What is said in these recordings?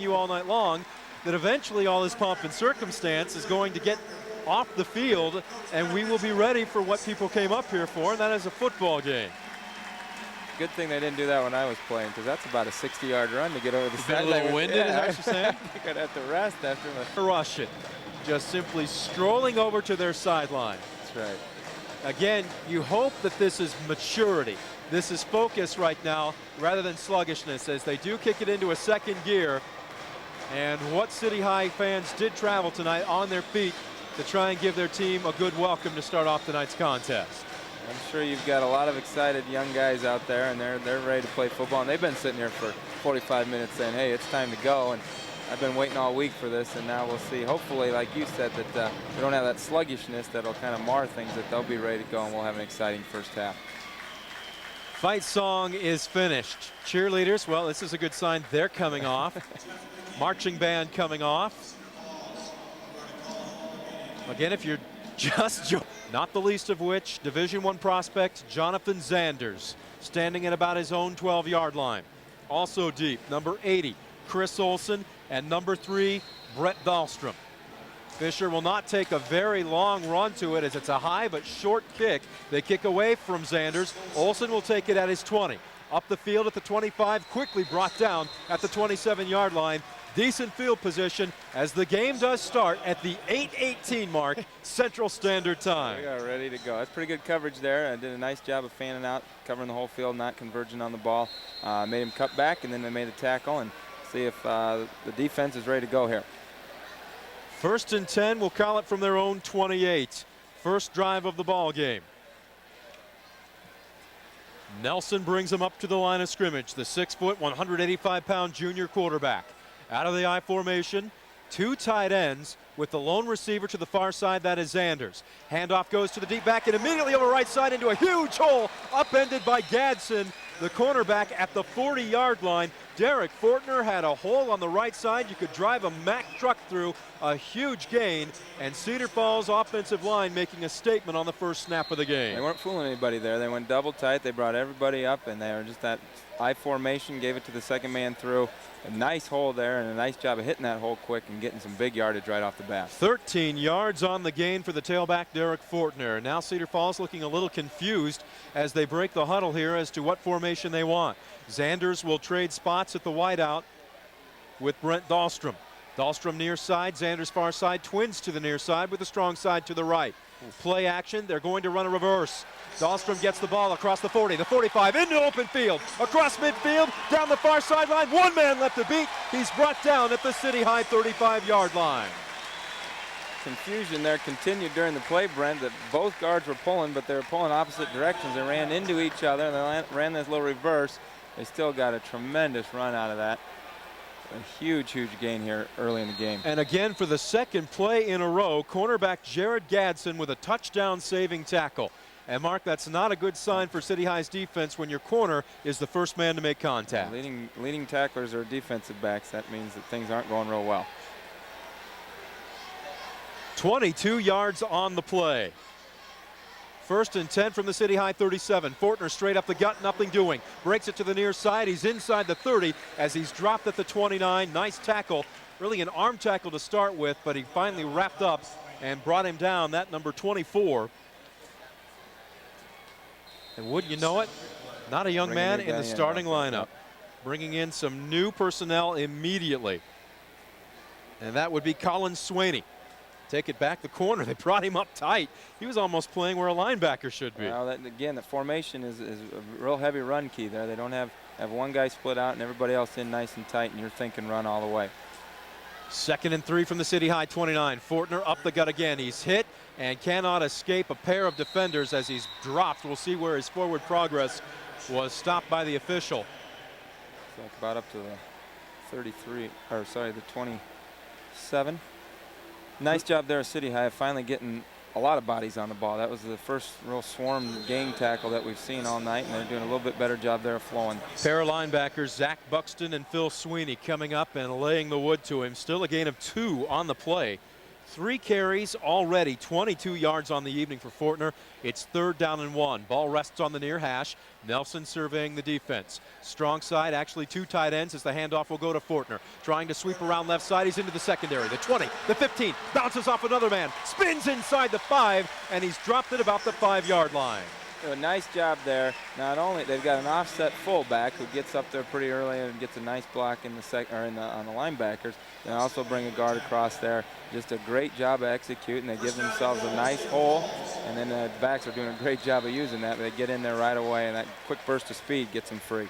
you all night long, that eventually all this pomp and circumstance is going to get off the field, and we will be ready for what people came up here for, and that is a football game. Good thing they didn't do that when I was playing, because that's about a 60-yard run to get over the sideline. A little winded, is that what you're saying? I think I'd have to rest after my rush it. Just simply strolling over to their sideline. That's right. Again, you hope that this is maturity. This is focus right now rather than sluggishness, as they do kick it into a second gear. And what City High fans did travel tonight on their feet to try and give their team a good welcome to start off tonight's contest. I'm sure you've got a lot of excited young guys out there, and they're ready to play football. And they've been sitting here for 45 minutes saying, hey, it's time to go. And I've been waiting all week for this, and now we'll see. Hopefully, like you said, that we don't have that sluggishness that'll kind of mar things, that they'll be ready to go, and we'll have an exciting first half. Fight song is finished. Cheerleaders, well, this is a good sign. They're coming off. Marching band coming off. Again, if you're just not the least of which, Division I prospect Jonathan Zanders, standing at about his own 12-yard line. Also deep, number 80, Chris Olson, and number 3, Brett Dahlstrom. Fisher will not take a very long run to it, as it's a high but short kick. They kick away from Zanders. Olson will take it at his 20. Up the field at the 25, quickly brought down at the 27-yard line. Decent field position as the game does start at the 8:18 mark, Central Standard Time. We are ready to go. That's pretty good coverage there. I did a nice job of fanning out, covering the whole field, not converging on the ball. Made him cut back, and then they made a tackle, and see if the defense is ready to go here. 1st and 10, we'll call it from their own 28. First drive of the ball game. Nelson brings him up to the line of scrimmage. The 6-foot, 185-pound junior quarterback. Out of the I formation, 2 tight ends with the lone receiver to the far side. That is Zanders. Handoff goes to the deep back and immediately over right side into a huge hole, upended by Gadsden, the cornerback at the 40-yard line. Derek Fortner had a hole on the right side. You could drive a Mack truck through. A huge gain, and Cedar Falls offensive line making a statement on the first snap of the game. They weren't fooling anybody there. They went double tight. They brought everybody up, and they were just that I formation, gave it to the second man through. A nice hole there, and a nice job of hitting that hole quick and getting some big yardage right off the bat. 13 yards on the gain for the tailback, Derek Fortner. Now Cedar Falls looking a little confused as they break the huddle here as to what formation they want. Zanders will trade spots at the wideout with Brent Dahlstrom. Dahlstrom near side, Zanders far side, twins to the near side with a strong side to the right. Play action, they're going to run a reverse. Dahlstrom gets the ball across the 40, the 45, into open field, across midfield, down the far sideline, one man left to beat. He's brought down at the City High 35-yard line. Confusion there continued during the play, Brent, that both guards were pulling, but they were pulling opposite directions. They ran into each other, and they ran this little reverse. They still got a tremendous run out of that. A huge, huge gain here early in the game. And again, for the second play in a row, cornerback Jared Gadsden with a touchdown saving tackle. And Mark, that's not a good sign for City High's defense when your corner is the first man to make contact. Leading tacklers are defensive backs. That means that things aren't going real well. 22 yards on the play. 1st and 10 from the City High 37. Fortner straight up the gut, nothing doing. Breaks it to the near side. He's inside the 30 as he's dropped at the 29. Nice tackle. Really an arm tackle to start with, but he finally wrapped up and brought him down. That number 24. And wouldn't you know it, not a young man in the starting lineup. Bringing in some new personnel immediately. And that would be Colin Swaney. Take it back the corner. They brought him up tight. He was almost playing where a linebacker should be. Well, again, the formation is a real heavy run key there. They don't have one guy split out and everybody else in nice and tight, and you're thinking run all the way. 2nd and 3 from the City High 29. Fortner up the gut again. He's hit and cannot escape a pair of defenders as he's dropped. We'll see where his forward progress was stopped by the official. It's like about up to the 33, or sorry, the 27. Nice job there at City High, finally getting a lot of bodies on the ball. That was the first real swarm gang tackle that we've seen all night, and they're doing a little bit better job there of flowing. Pair of linebackers, Zach Buxton and Phil Sweeney, coming up and laying the wood to him. Still a gain of 2 on the play. 3 carries already, 22 yards on the evening for Fortner. It's 3rd down and 1. Ball rests on the near hash. Nelson surveying the defense. Strong side, actually 2 tight ends as the handoff will go to Fortner. Trying to sweep around left side. He's into the secondary. The 20, the 15, bounces off another man, spins inside the 5, and he's dropped it about the 5-yard line. A nice job there. Not only they've got an offset fullback who gets up there pretty early and gets a nice block in the on the linebackers. They also bring a guard across there. Just a great job of executing. They give themselves a nice hole, and then the backs are doing a great job of using that. They get in there right away, and that quick burst of speed gets them free.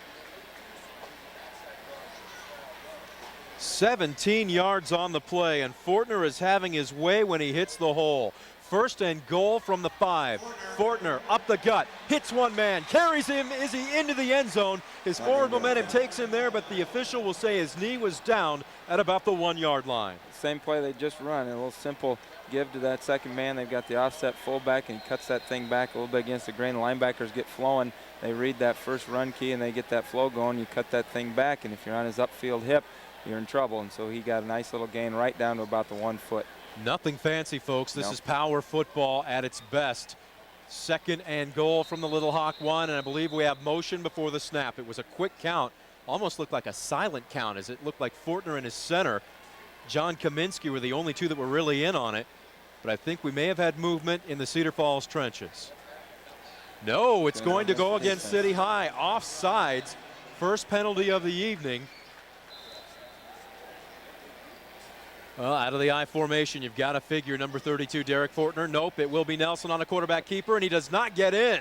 17 yards on the play, and Fortner is having his way when he hits the hole. 1st and goal from the 5. Fortner up the gut, hits one man, carries him Izzy into the end zone. His forward momentum takes him there, but the official will say his knee was down at about the 1-yard line. Same play they just run, a little simple give to that second man. They've got the offset fullback, and he cuts that thing back a little bit against the grain. The linebackers get flowing. They read that first run key, and they get that flow going. You cut that thing back, and if you're on his upfield hip, you're in trouble. And so he got a nice little gain right down to about the 1 foot. Nothing fancy, folks. This is power football at its best. 2nd and goal from the Little Hawk 1, and I believe we have motion before the snap. It was a quick count, almost looked like a silent count, as it looked like Fortner and his center, John Kaminsky, were the only 2 that were really in on it. But I think we may have had movement in the Cedar Falls trenches. No, it's going to go against City High. Offsides, first penalty of the evening. Well, out of the I formation, you've got to figure number 32, Derek Fortner. Nope, it will be Nelson on a quarterback keeper, and he does not get in.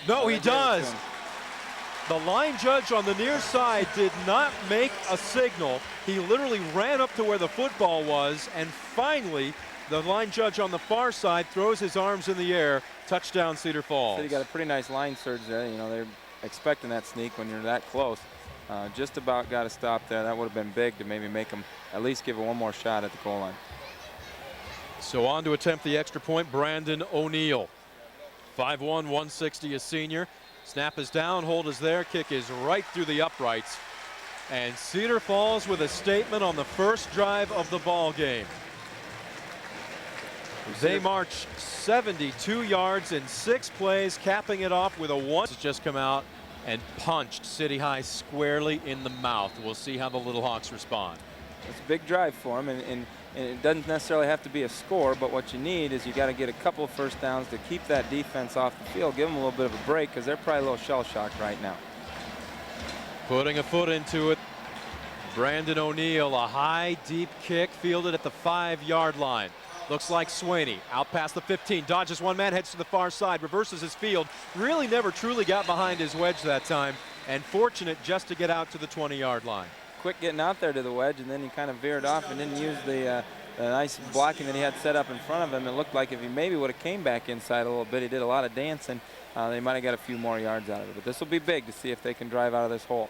No, he does. The line judge on the near side did not make a signal. He literally ran up to where the football was, and finally, the line judge on the far side throws his arms in the air. Touchdown, Cedar Falls. So you got a pretty nice line surge there. You know, they're expecting that sneak when you're that close. Just about got to stop there. That would have been big to maybe make them at least give it one more shot at the goal line. So on to attempt the extra point, Brandon O'Neill. 5'1", 160, a senior. Snap is down, hold is there, kick is right through the uprights. And Cedar Falls with a statement on the first drive of the ball game. They march 72 yards in 6 plays, capping it off with a 1. It's just come out and punched City High squarely in the mouth. We'll see how the Little Hawks respond. It's a big drive for them, and it doesn't necessarily have to be a score, but what you need is you got to get a couple of first downs to keep that defense off the field, give them a little bit of a break, because they're probably a little shell-shocked right now. Putting a foot into it, Brandon O'Neill, a high, deep kick fielded at the 5-yard line. Looks like Swaney out past the 15, dodges one man, heads to the far side, reverses his field. Really never truly got behind his wedge that time, and fortunate just to get out to the 20-yard line. Quick getting out there to the wedge, and then he kind of veered off and didn't use the nice blocking that he had set up in front of him. It looked like if he maybe would have came back inside a little bit, he did a lot of dancing, they might have got a few more yards out of it. But this will be big to see if they can drive out of this hole.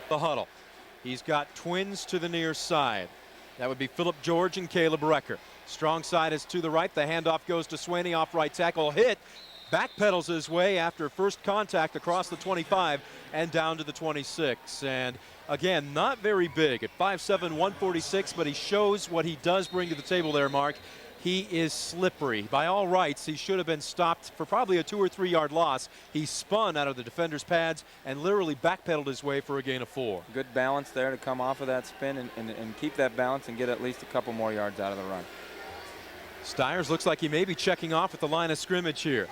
The huddle. He's got twins to the near side. That would be Philip George and Caleb Recker. Strong side is to the right. The handoff goes to Swaney, off right tackle, hit. Backpedals his way after first contact across the 25 and down to the 26. And again, not very big at 5'7", 146, but he shows what he does bring to the table there, Mark. He is slippery. By all rights, he should have been stopped for probably a 2 or 3 yard loss. He spun out of the defender's pads and literally backpedaled his way for a gain of 4. Good balance there to come off of that spin and keep that balance and get at least a couple more yards out of the run. Stiers looks like he may be checking off at the line of scrimmage here.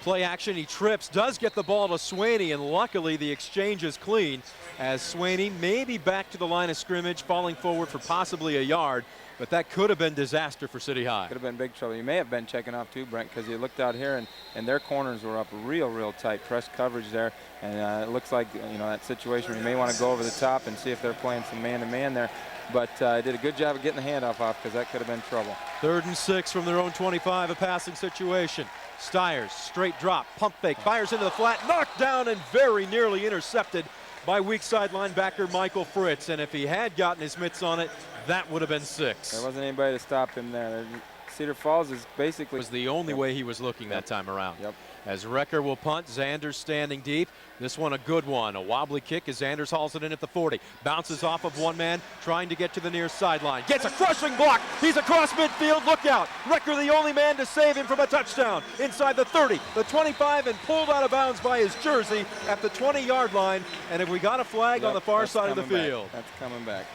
Play action, he trips, does get the ball to Swaney, and luckily the exchange is clean as Swaney may be back to the line of scrimmage, falling forward for possibly a yard, but that could have been disaster for City High. Could have been big trouble. You may have been checking off too, Brent, because you looked out here and their corners were up real tight, press coverage there, and it looks like, you know, that situation where you may want to go over the top and see if they're playing some man-to-man there. But did a good job of getting the handoff off, because that could have been trouble. 3rd and 6 from their own 25, a passing situation. Stiers, straight drop, pump fake, fires into the flat, knocked down and very nearly intercepted by weak side linebacker Michael Fritz. And if he had gotten his mitts on it, that would have been 6. There wasn't anybody to stop him there. Cedar Falls is basically was the only way he was looking that time around. Yep. As Recker will punt, Zanders standing deep. This one a good one. A wobbly kick as Zanders hauls it in at the 40. Bounces off of one man, trying to get to the near sideline. Gets a crushing block. He's across midfield. Look out. Recker the only man to save him from a touchdown. Inside the 30, the 25, and pulled out of bounds by his jersey at the 20-yard line. And if we got a flag on the far side of the field. That's coming back.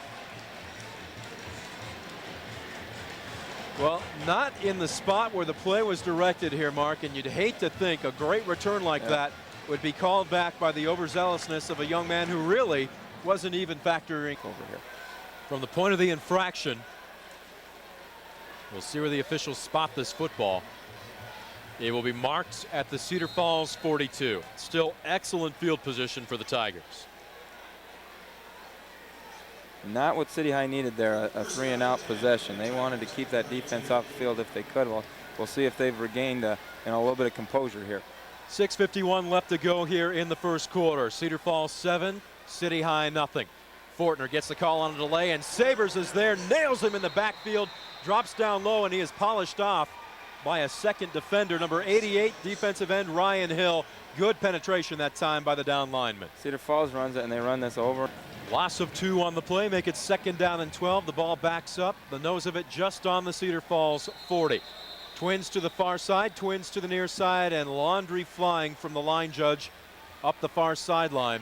Well, not in the spot where the play was directed here, Mark, and you'd hate to think a great return like that would be called back by the overzealousness of a young man who really wasn't even factoring over here. From the point of the infraction, we'll see where the officials spot this football. It will be marked at the Cedar Falls 42. Still excellent field position for the Tigers. Not what City High needed there, a 3-and-out possession. They wanted to keep that defense off the field if they could. Well, we'll see if they've regained a little bit of composure here. 6:51 left to go here in the first quarter. Cedar Falls 7, City High nothing. Fortner gets the call on a delay, and Sabers is there, nails him in the backfield, drops down low, and he is polished off by a second defender, number 88, defensive end Ryan Hill. Good penetration that time by the down lineman. Cedar Falls runs it, and they run this over. Loss of 2 on the play, make it 2nd down and 12. The ball backs up, the nose of it just on the Cedar Falls 40. Twins to the far side, twins to the near side, and laundry flying from the line judge up the far sideline.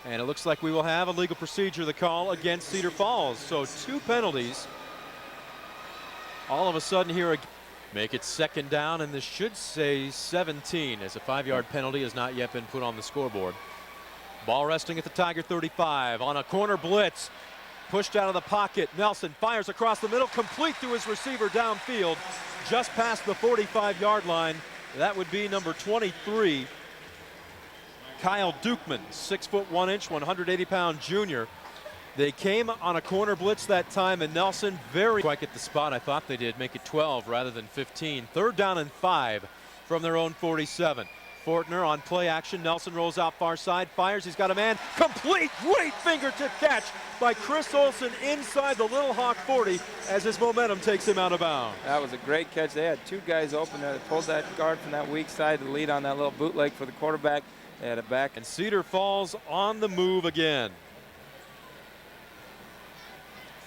And it looks like we will have a legal procedure, the call against Cedar Falls. So 2 penalties. All of a sudden here, make it 2nd down, and this should say 17 as a 5-yard penalty has not yet been put on the scoreboard. Ball resting at the Tiger 35 on a corner blitz. Pushed out of the pocket. Nelson fires across the middle, complete to his receiver downfield, just past the 45-yard line. That would be number 23, Kyle Dukeman, 6 foot 1 inch, 180-pound junior. They came on a corner blitz that time, and Nelson very quite at the spot. I thought they did make it 12 rather than 15. 3rd down and 5 from their own 47. Fortner on play action. Nelson rolls out far side, fires. He's got a man. Complete, great fingertip catch by Chris Olson inside the Little Hawk 40 as his momentum takes him out of bounds. That was a great catch. They had 2 guys open there. They pulled that guard from that weak side to lead on that little bootleg for the quarterback. They had it back. And Cedar Falls on the move again.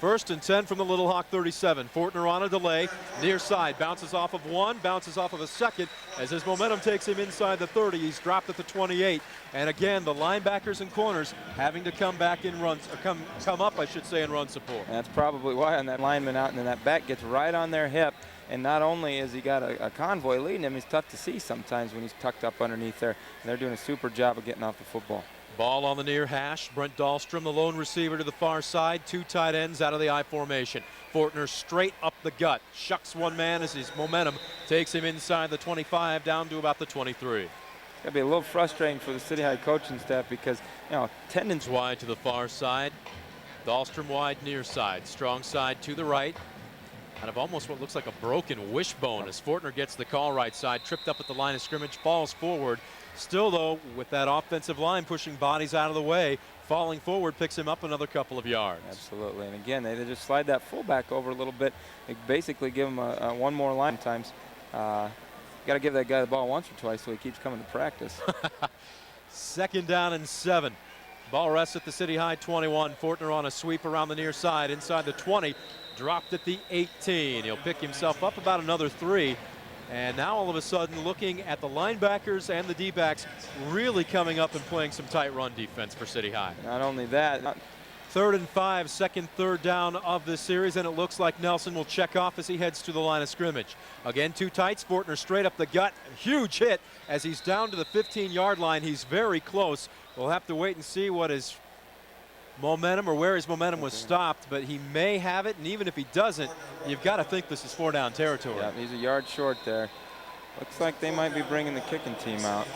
1st and 10 from the Little Hawk 37. Fortner on a delay, near side, bounces off of 1, bounces off of a 2nd. As his momentum takes him inside the 30, he's dropped at the 28. And again, the linebackers and corners having to come back in runs, come up, I should say, in run support. And that's probably why on that lineman out, and then that back gets right on their hip. And not only has he got a convoy leading him, he's tough to see sometimes when he's tucked up underneath there. And they're doing a super job of getting off the football. Ball on the near hash. Brent Dahlstrom, the lone receiver to the far side. 2 tight ends out of the I formation. Fortner straight up the gut. Shucks one man as his momentum takes him inside the 25 down to about the 23. It's going to be a little frustrating for the City High coaching staff because, tendons wide to the far side. Dahlstrom wide near side. Strong side to the right. Out of almost what looks like a broken wishbone as Fortner gets the call right side. Tripped up at the line of scrimmage. Falls forward. Still, though, with that offensive line pushing bodies out of the way, falling forward picks him up another couple of yards. Absolutely. And again, they just slide that fullback over a little bit. They basically give him one more line times. Got to give that guy the ball once or twice so he keeps coming to practice. 2nd down and 7. Ball rests at the City High 21. Fortner on a sweep around the near side inside the 20. Dropped at the 18. He'll pick himself up about another 3. And now all of a sudden looking at the linebackers and the D-backs really coming up and playing some tight run defense for City High. Not only that. 3rd and 5, 3rd down of this series, and it looks like Nelson will check off as he heads to the line of scrimmage. Again, 2 tights. Fortner straight up the gut. Huge hit as he's down to the 15-yard line. He's very close. We'll have to wait and see what his momentum or where his momentum was stopped, but he may have it, and even if he doesn't, you've got to think this is 4-down territory. Yeah, he's a yard short there. Looks like they might be bringing the kicking team out.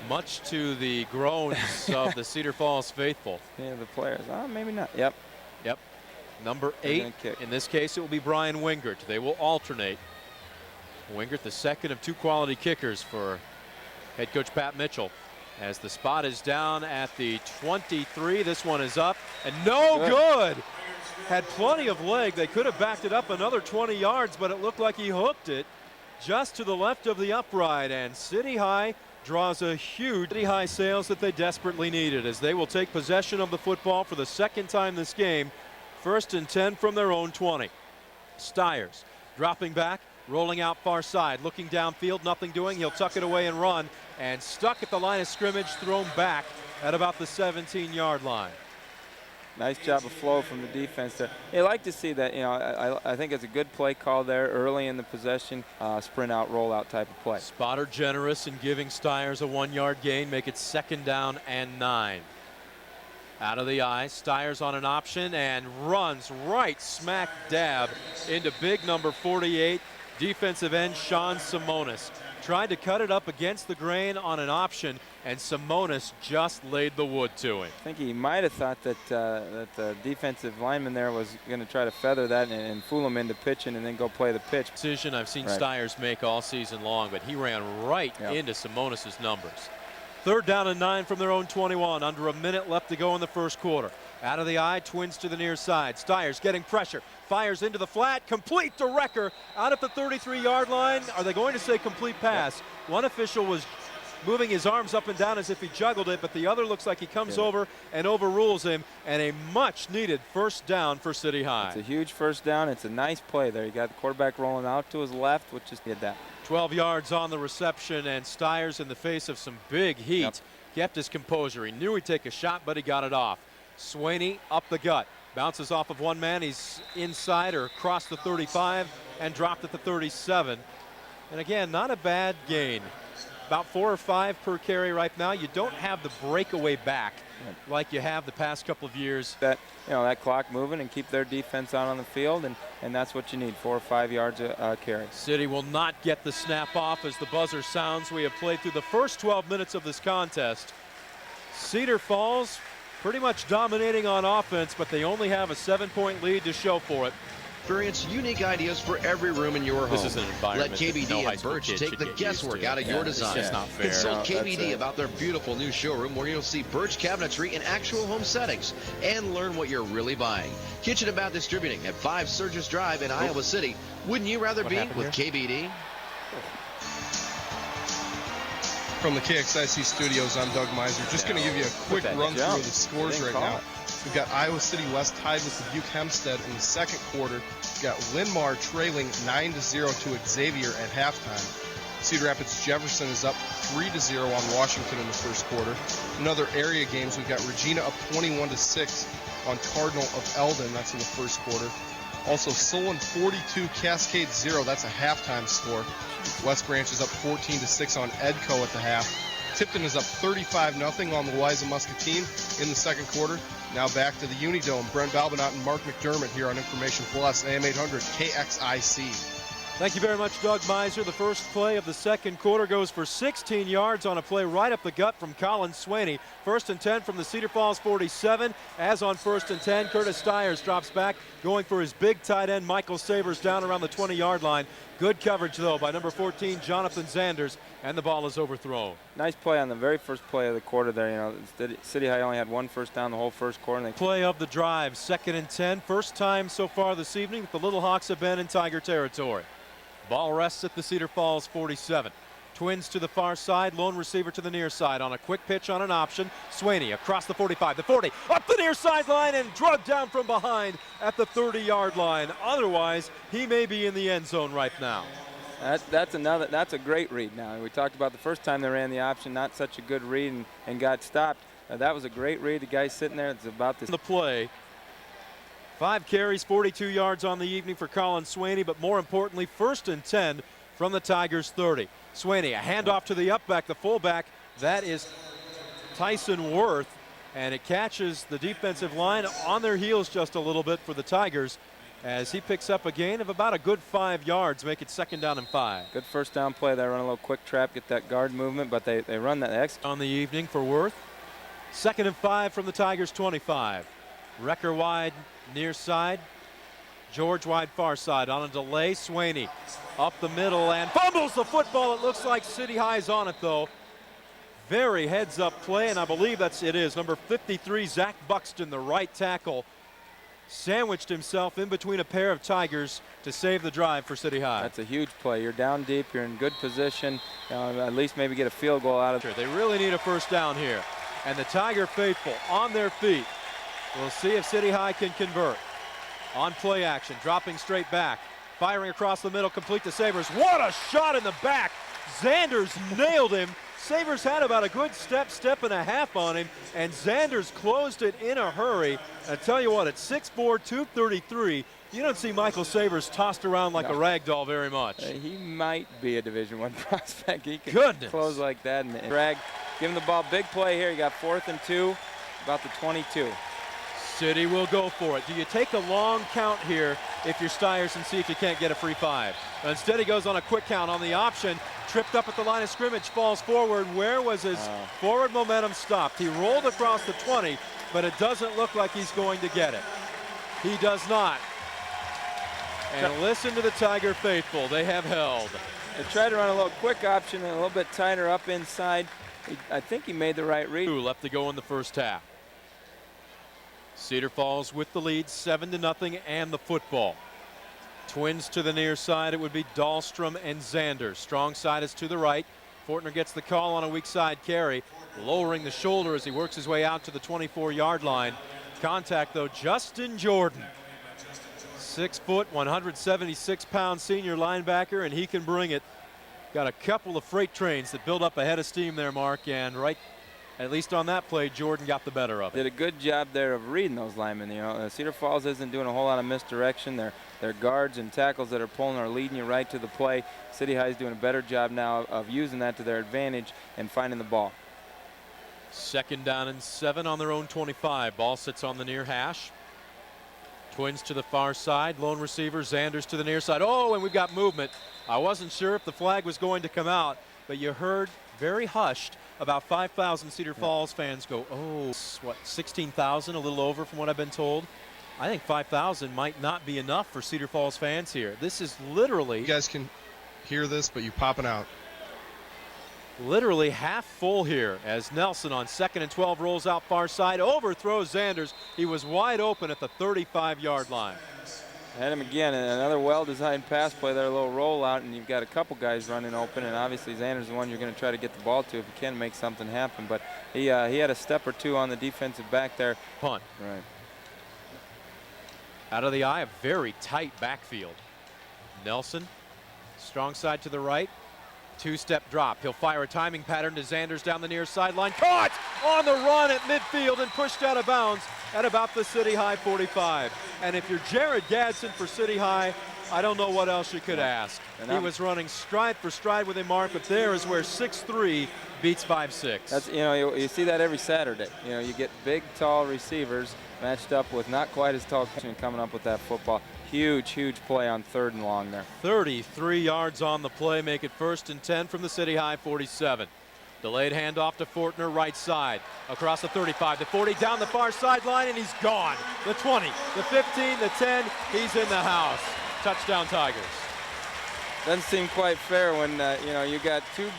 Much to the groans of the Cedar Falls faithful. Yeah, the players. Oh, maybe not. Yep. Number 8. In this case, it will be Brian Wingert. They will alternate. Wingert, the 2nd of 2 quality kickers for head coach Pat Mitchell. As the spot is down at the 23, this one is up and no good. had plenty of leg. They could have backed it up another 20 yards, but it looked like he hooked it just to the left of the upright, and City High draws a huge City High sales that they desperately needed, as they will take possession of the football for the second time this game. 1st and 10 from their own 20. Stiers dropping back, rolling out far side, looking downfield, nothing doing. He'll tuck it away and run, and stuck at the line of scrimmage, thrown back at about the 17-yard line. Nice job of flow from the defense there. You like to see that. I think it's a good play call there early in the possession, sprint out, roll out type of play. Spotter generous in giving Stiers a 1-yard gain, make it 2nd down and 9. Out of the eye, Stiers on an option and runs right smack dab into big number 48, defensive end Sean Simonis. Tried to cut it up against the grain on an option, and Simonis just laid the wood to him. I think he might have thought that the defensive lineman there was going to try to feather that and fool him into pitching and then go play the pitch. Decision I've seen Stiers make all season long, but he ran right into Simonis' numbers. 3rd down and 9 from their own 21. Under a minute left to go in the first quarter. Out of the eye, Twins to the near side. Stiers getting pressure. Fires into the flat. Complete to Recker out at the 33-yard line. Are they going to say complete pass? One official was moving his arms up and down as if he juggled it, but the other looks like he comes over and overrules him, and a much-needed 1st down for City High. It's a huge 1st down. It's a nice play there. You got the quarterback rolling out to his left, which just did that. 12 yards on the reception, and Stiers, in the face of some big heat, kept his composure. He knew he'd take a shot, but he got it off. Swaney up the gut. Bounces off of one man. He's inside or across the 35 and dropped at the 37. And again, not a bad gain. About 4 or 5 per carry right now. You don't have the breakaway back like you have the past couple of years. That clock moving and keep their defense out on the field, and that's what you need, 4 or 5 yards a carry. City will not get the snap off as the buzzer sounds. We have played through the first 12 minutes of this contest. Cedar Falls pretty much dominating on offense, but they only have a 7-point lead to show for it. Experience unique ideas for every room in your home. This is an environment. Let KBD and Birch take the guesswork out of your design. It's just not fair. Consult KBD about their beautiful new showroom where you'll see Birch cabinetry in actual home settings and learn what you're really buying. Kitchen and Bath Distributing at 5 Surges Drive in Iowa City. Wouldn't you rather be with KBD? From the KXIC studios, I'm Doug Miser. Just going to give you a quick run through of the scores right now. We've got Iowa City West tied with Dubuque Hempstead in the second quarter. We've got Linn-Mar trailing 9-0 to Xavier at halftime. Cedar Rapids Jefferson is up 3-0 on Washington in the first quarter. In other area games, we've got Regina up 21-6 on Cardinal of Eldon. That's in the first quarter. Also, Solon 42, Cascade 0. That's a halftime score. West Branch is up 14-6 on Edco at the half. Tipton is up 35-0 on Louisa Muscatine in the second quarter. Now back to the UNI Dome. Brent Balbinot and Mark McDermott here on Information Plus, AM 800 KXIC. Thank you very much, Doug Miser. The first play of the second quarter goes for 16 yards on a play right up the gut from Colin Swaney. 1st and 10 from the Cedar Falls 47. As on 1st and 10, Curtis Stiers drops back, going for his big tight end, Michael Sabers, down around the 20-yard line. Good coverage, though, by number 14, Jonathan Zanders, and the ball is overthrown. Nice play on the very first play of the quarter there. City High only had 1 first down the whole first quarter. And play of the drive, 2nd and 10. First time so far this evening that the Little Hawks have been in Tiger territory. Ball rests at the Cedar Falls 47. Twins to the far side, lone receiver to the near side on a quick pitch on an option. Swaney across the 45, the 40, up the near sideline and drugged down from behind at the 30-yard line. Otherwise, he may be in the end zone right now. That's a great read now. We talked about the first time they ran the option, not such a good read and got stopped. That was a great read. The guy's sitting there. It's about this. The play. 5 carries, 42 yards on the evening for Colin Swaney, but more importantly, 1st and 10 from the Tigers 30. Swaney, a handoff to the upback, the fullback. That is Tyson Worth, and it catches the defensive line on their heels just a little bit for the Tigers as he picks up a gain of about a good 5 yards, make it 2nd down and 5. Good first down play. They run a little quick trap, get that guard movement, but they run that X. On the evening for Worth. 2nd and 5 from the Tigers 25. Recker wide near side. George wide far side on a delay. Swaney up the middle and fumbles the football. It looks like City High's on it, though. Very heads up play, and I believe it is number 53, Zach Buxton, the right tackle. sandwiched himself in between a pair of Tigers to save the drive for City High. That's a huge play. You're down deep. You're in good position. At least maybe get a field goal out of it. They really need a first down here. And the Tiger faithful on their feet. We'll see if City High can convert. On play action, dropping straight back. Firing across the middle, complete to Savers. What a shot in the back. Zanders nailed him. Savers had about a good step and a half on him, and Zanders closed it in a hurry. I tell you what, at 6'4", 233, you don't see Michael Savers tossed around like a rag doll very much. He might be a Division I prospect. He can close like that and drag. Give him the ball. Big play here. You got 4th and 2, about the 22. City will go for it. Do you take a long count here if you're Stiers and see if you can't get a free 5? Instead, he goes on a quick count on the option. Tripped up at the line of scrimmage, falls forward. Where was his forward momentum stopped? He rolled across the 20, but it doesn't look like he's going to get it. He does not. And listen to the Tiger faithful. They have held. They tried to run a little quick option and a little bit tighter up inside. I think he made the right read. Left to go in the first half. Cedar Falls with the lead, 7-0, and the football. Twins to the near side. It would be Dahlstrom and Zanders. Strong side is to the right. Fortner gets the call on a weak side carry, lowering the shoulder as he works his way out to the 24-yard line. Contact, though, Justin Jordan. 6 foot, 176-pound senior linebacker, and he can bring it. Got a couple of freight trains that build up a head of steam there, Mark, and at least on that play, Jordan got the better of it. Did a good job there of reading those linemen. You know, Cedar Falls isn't doing a whole lot of misdirection. Their guards and tackles that are pulling are leading you right to the play. City High is doing a better job now of using that to their advantage and finding the ball. 2nd down and 7 on their own 25. Ball sits on the near hash. Twins to the far side. Lone receiver, Zanders to the near side. Oh, and we've got movement. I wasn't sure if the flag was going to come out, but you heard very hushed about 5,000 Cedar Falls fans go, oh, what, 16,000, a little over from what I've been told. I think 5,000 might not be enough for Cedar Falls fans here. This is literally... You guys can hear this, but you're popping out. Literally half full here as Nelson on 2nd and 12 rolls out far side, overthrows Zanders. He was wide open at the 35-yard line. Had him again, and another well-designed pass play there, a little rollout, and you've got a couple guys running open, and obviously Zanders is the one you're going to try to get the ball to if you can make something happen. But he had a step or two on the defensive back there. Punt. Right. Out of the eye, a very tight backfield. Nelson, strong side to the right. 2-step drop. He'll fire a timing pattern to Zanders down the near sideline. Caught on the run at midfield and pushed out of bounds at about the City High 45. And if you're Jared Gadsden for City High, I don't know what else you could ask. He was running stride for stride with him, Mark, but there is where 6'3" beats 5'6". That's, you know, you see that every Saturday. You know, you get big, tall receivers matched up with not quite as tall coming up with that football. Huge, huge play on 3rd and long there. 33 yards on the play, make it 1st and 10 from the City High 47. Delayed handoff to Fortner, right side. Across the 35, the 40, down the far sideline, and he's gone. The 20, the 15, the 10, he's in the house. Touchdown Tigers. Doesn't seem quite fair when, you know, you got two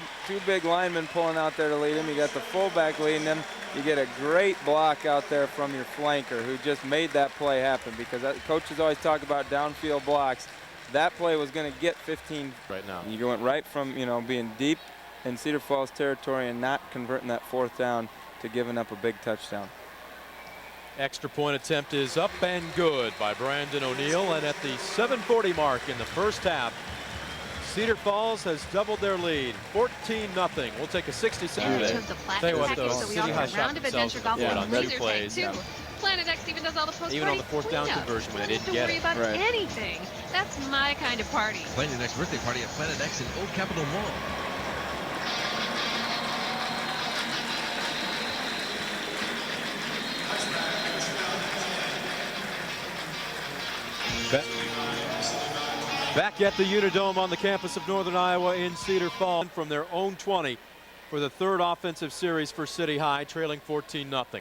big linemen pulling out there to lead him. You got the fullback leading him. You get a great block out there from your flanker who just made that play happen, because coaches always talk about downfield blocks. That play was going to get 15 right now. You went right from, you know, being deep in Cedar Falls territory and not converting that 4th down to giving up a big touchdown. Extra point attempt is up and good by Brandon O'Neill, and at the 7:40 mark in the first half, Cedar Falls has doubled their lead, 14-0. We'll take a 60-second. Tell you what, though, City High shot themselves in the foot on 2 plays. Planet X even does all the post-party even on the 4th down conversion when they didn't get it. Don't worry about anything. That's my kind of party. Plan your next birthday party at Planet X in Old Capitol Mall. Back at the UNI Dome on the campus of Northern Iowa in Cedar Falls from their own 20 for the 3rd offensive series for City High, trailing 14-0.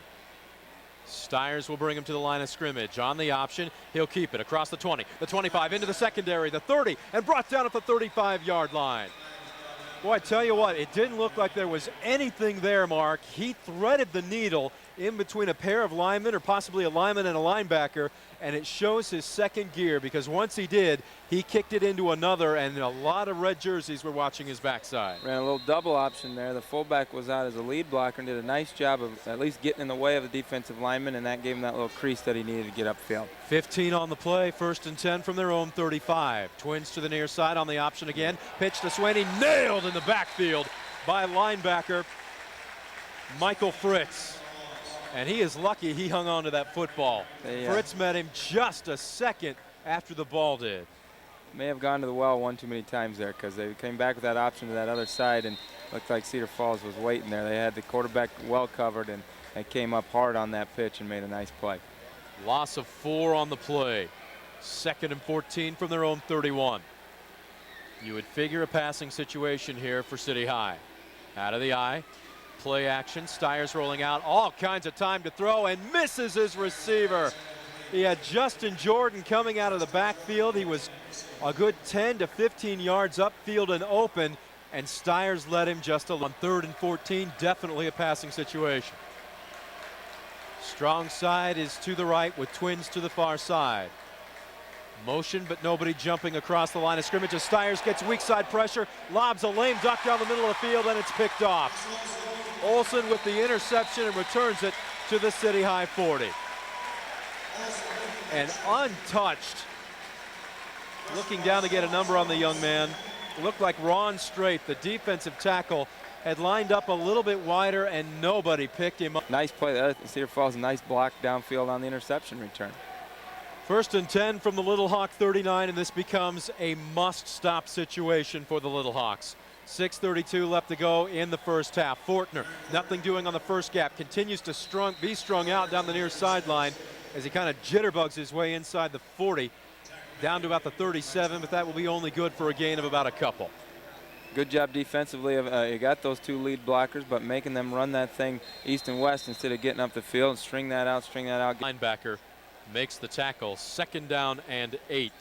Stiers will bring him to the line of scrimmage. On the option, he'll keep it across the 20, the 25, into the secondary, the 30, and brought down at the 35-yard line. Boy, I tell you what, it didn't look like there was anything there, Mark. He threaded the needle in between a pair of linemen or possibly a lineman and a linebacker, and it shows his second gear because once he did, he kicked it into another, and a lot of red jerseys were watching his backside. Ran a little double option there. The fullback was out as a lead blocker and did a nice job of at least getting in the way of the defensive lineman, and that gave him that little crease that he needed to get upfield. 15 on the play, 1st and 10 from their own 35. Twins to the near side on the option again. Pitch to Swaney, nailed in the backfield by linebacker Michael Fritz. And he is lucky he hung on to that football. Fritz met him just a second after the ball did. May have gone to the well one too many times there because they came back with that option to that other side and looked like Cedar Falls was waiting there. They had the quarterback well covered and they came up hard on that pitch and made a nice play. Loss of 4 on the play. 2nd and 14 from their own 31. You would figure a passing situation here for City High. Out of the eye. Play action. Steyer's rolling out. All kinds of time to throw and misses his receiver. He had Justin Jordan coming out of the backfield. He was a good 10 to 15 yards upfield and open, and Steyer's led him just on 3rd and 14. Definitely a passing situation. Strong side is to the right with Twins to the far side. Motion, but nobody jumping across the line of scrimmage as Steyer's gets weak side pressure, lobs a lame duck down the middle of the field, and it's picked off. Olsen with the interception and returns it to the City High 40. And untouched, looking down to get a number on the young man, looked like Ron Strait, the defensive tackle, had lined up a little bit wider and nobody picked him up. Nice play there. Cedar Falls, nice block downfield on the interception return. 1st and 10 from the Little Hawk 39, and this becomes a must-stop situation for the Little Hawks. 6:32 left to go in the first half. Fortner, nothing doing on the first gap, continues to be strung out down the near sideline as he kind of jitterbugs his way inside the 40, down to about the 37, but that will be only good for a gain of about a couple. Good job defensively. You got those 2 lead blockers, but making them run that thing east and west instead of getting up the field and string that out. Linebacker makes the tackle. 2nd down and 8.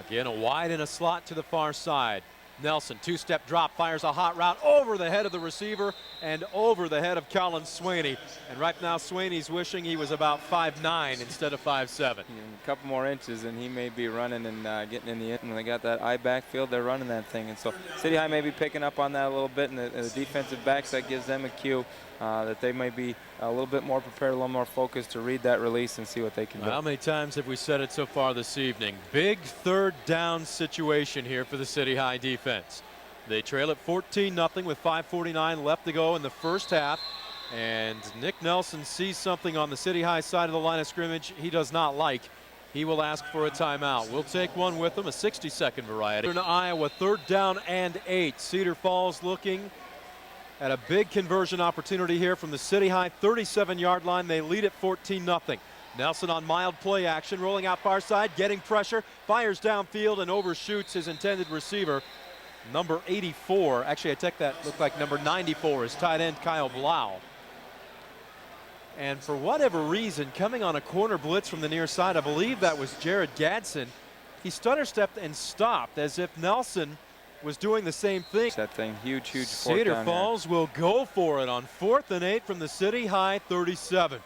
Again, a wide and a slot to the far side. Nelson, 2-step drop, fires a hot route over the head of the receiver and over the head of Colin Swaney. And right now, Swaney's wishing he was about 5'9" instead of 5'7". A couple more inches and he may be running and getting in the end. When they got that eye backfield, they're running that thing. And so City High may be picking up on that a little bit, and the defensive backs, that gives them a cue that they may be a little bit more prepared, a little more focused to read that release and see what they can do. How many times have we said it so far this evening? Big 3rd down situation here for the City High defense. They trail at 14-0 with 5:49 left to go in the first half. And Nick Nelson sees something on the City High side of the line of scrimmage he does not like. He will ask for a timeout. We'll take one with him, a 60-second variety. In Iowa, 3rd down and 8. Cedar Falls looking at a big conversion opportunity here from the City High 37-yard line. They lead at 14-0. Nelson on mild play action, rolling out far side, getting pressure, fires downfield and overshoots his intended receiver. Number 84, actually I take that, looked like number 94 is tight end Kyle Blau. And for whatever reason, coming on a corner blitz from the near side, I believe that was Jared Gadsden, he stutter-stepped and stopped as if Nelson was doing the same thing. That thing, huge Cedar Falls will go for it on 4th and 8 from the City High 37.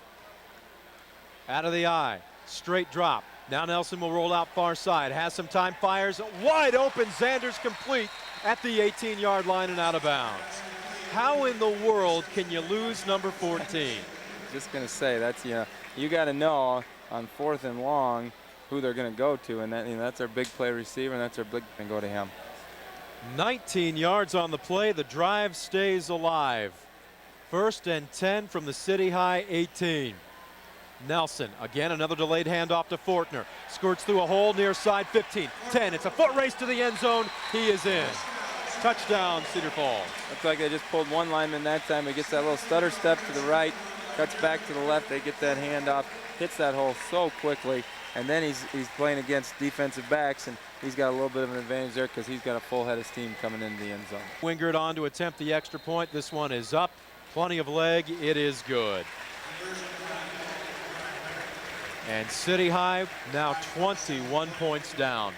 Out of the eye, straight drop. Now Nelson will roll out far side, has some time, fires wide open. Zanders complete at the 18-yard line and out of bounds. How in the world can you lose number 14? Just going to say, that's, you got to know on 4th and long who they're going to go to, and that's their big play receiver, and that's their big, and go to him. 19 yards on the play. The drive stays alive. 1st and 10 from the City High 18. Nelson, again, another delayed handoff to Fortner. Skirts through a hole near side 15, 10. It's a foot race to the end zone. He is in. Touchdown, Cedar Falls. Looks like they just pulled one lineman that time. He gets that little stutter step to the right, cuts back to the left. They get that handoff, hits that hole so quickly. And then he's playing against defensive backs, and he's got a little bit of an advantage there because he's got a full head of steam coming into the end zone. Wingert on to attempt the extra point. This one is up. Plenty of leg. It is good. And City High now 21 points down.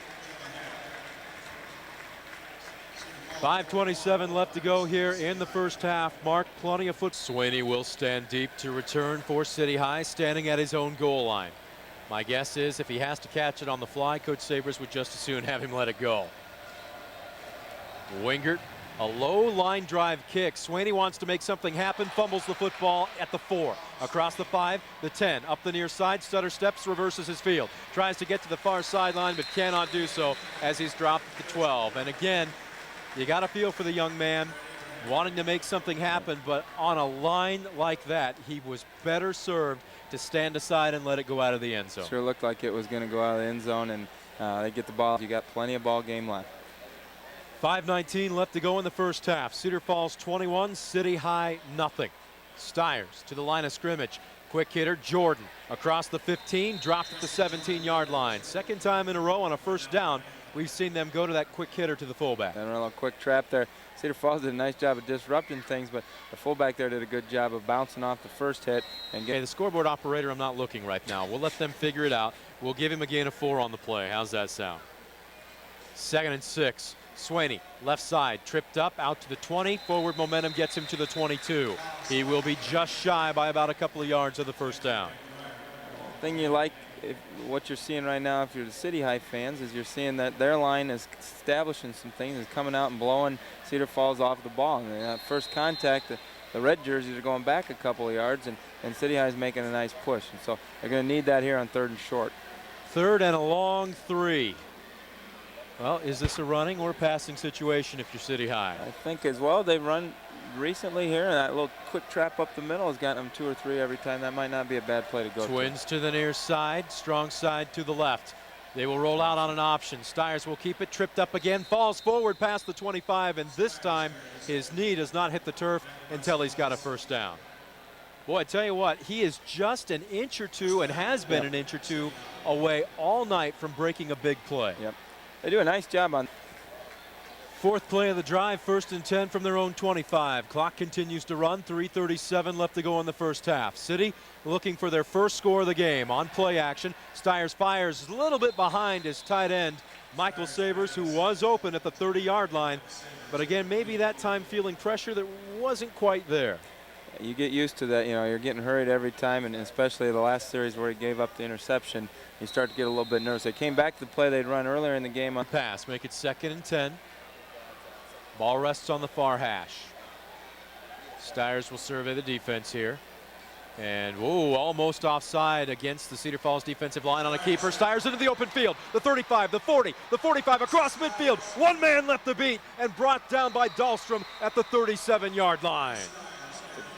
5:27 left to go here in the first half. Mark, plenty of foot. Swaney will stand deep to return for City High, standing at his own goal line. My guess is if he has to catch it on the fly, Coach Sabres would just as soon have him let it go. Wingert, a low line drive kick. Swaney wants to make something happen, fumbles the football at the 4. Across the 5, the 10, up the near side. Stutter steps, reverses his field. Tries to get to the far sideline, but cannot do so as he's dropped at the 12. And again, you got to feel for the young man, wanting to make something happen, but on a line like that, he was better served to stand aside and let it go out of the end zone. Sure looked like it was going to go out of the end zone, and they get the ball. You got plenty of ball game left. 5:19 left to go in the first half. Cedar Falls 21, City High nothing. Stiers to the line of scrimmage. Quick hitter Jordan across the 15, dropped at the 17-yard line. Second time in a row on a first down we've seen them go to that quick hitter to the fullback. And a little quick trap there. Cedar Falls did a nice job of disrupting things, but the fullback there did a good job of bouncing off the first hit and getting. Okay, the scoreboard operator, I'm not looking right now. We'll let them figure it out. We'll give him a gain of 4 on the play. How's that sound? 2nd and 6. Swaney, left side, tripped up, out to the 20. Forward momentum gets him to the 22. He will be just shy by about a couple of yards of the first down. Thing you like, what you're seeing right now, if you're the City High fans, is you're seeing that their line is establishing some things, is coming out and blowing Cedar Falls off the ball. And that first contact, the red jerseys are going back a couple of yards, and City High is making a nice push. And so they're going to need that here on 3rd and short. 3rd and a long 3. Well, is this a running or passing situation if you're City High? I think as well. They've run recently here, and that little quick trap up the middle has gotten them 2 or 3 every time. That might not be a bad play to go Twins to the near side, strong side to the left. They will roll out on an option. Stiers will keep it, tripped up again, falls forward past the 25, and this time his knee does not hit the turf until he's got a first down. Boy, I tell you what, he is just an inch or two, and has been an inch or two away all night from breaking a big play. Yep. They do a nice job on. 4th play of the drive, 1st and 10 from their own 25. Clock continues to run, 3:37 left to go in the first half. City looking for their first score of the game on play action. Stiers fires a little bit behind his tight end, Michael Sabres, who was open at the 30-yard line. But again, maybe that time feeling pressure that wasn't quite there. You get used to that, you know, you're getting hurried every time, and especially the last series where he gave up the interception, you start to get a little bit nervous. They came back to the play they'd run earlier in the game. On pass, make it 2nd and 10. Ball rests on the far hash. Stiers will survey the defense here. And, whoa, almost offside against the Cedar Falls defensive line on a keeper. Stiers into the open field. The 35, the 40, the 45 across midfield. One man left the beat and brought down by Dahlstrom at the 37-yard line.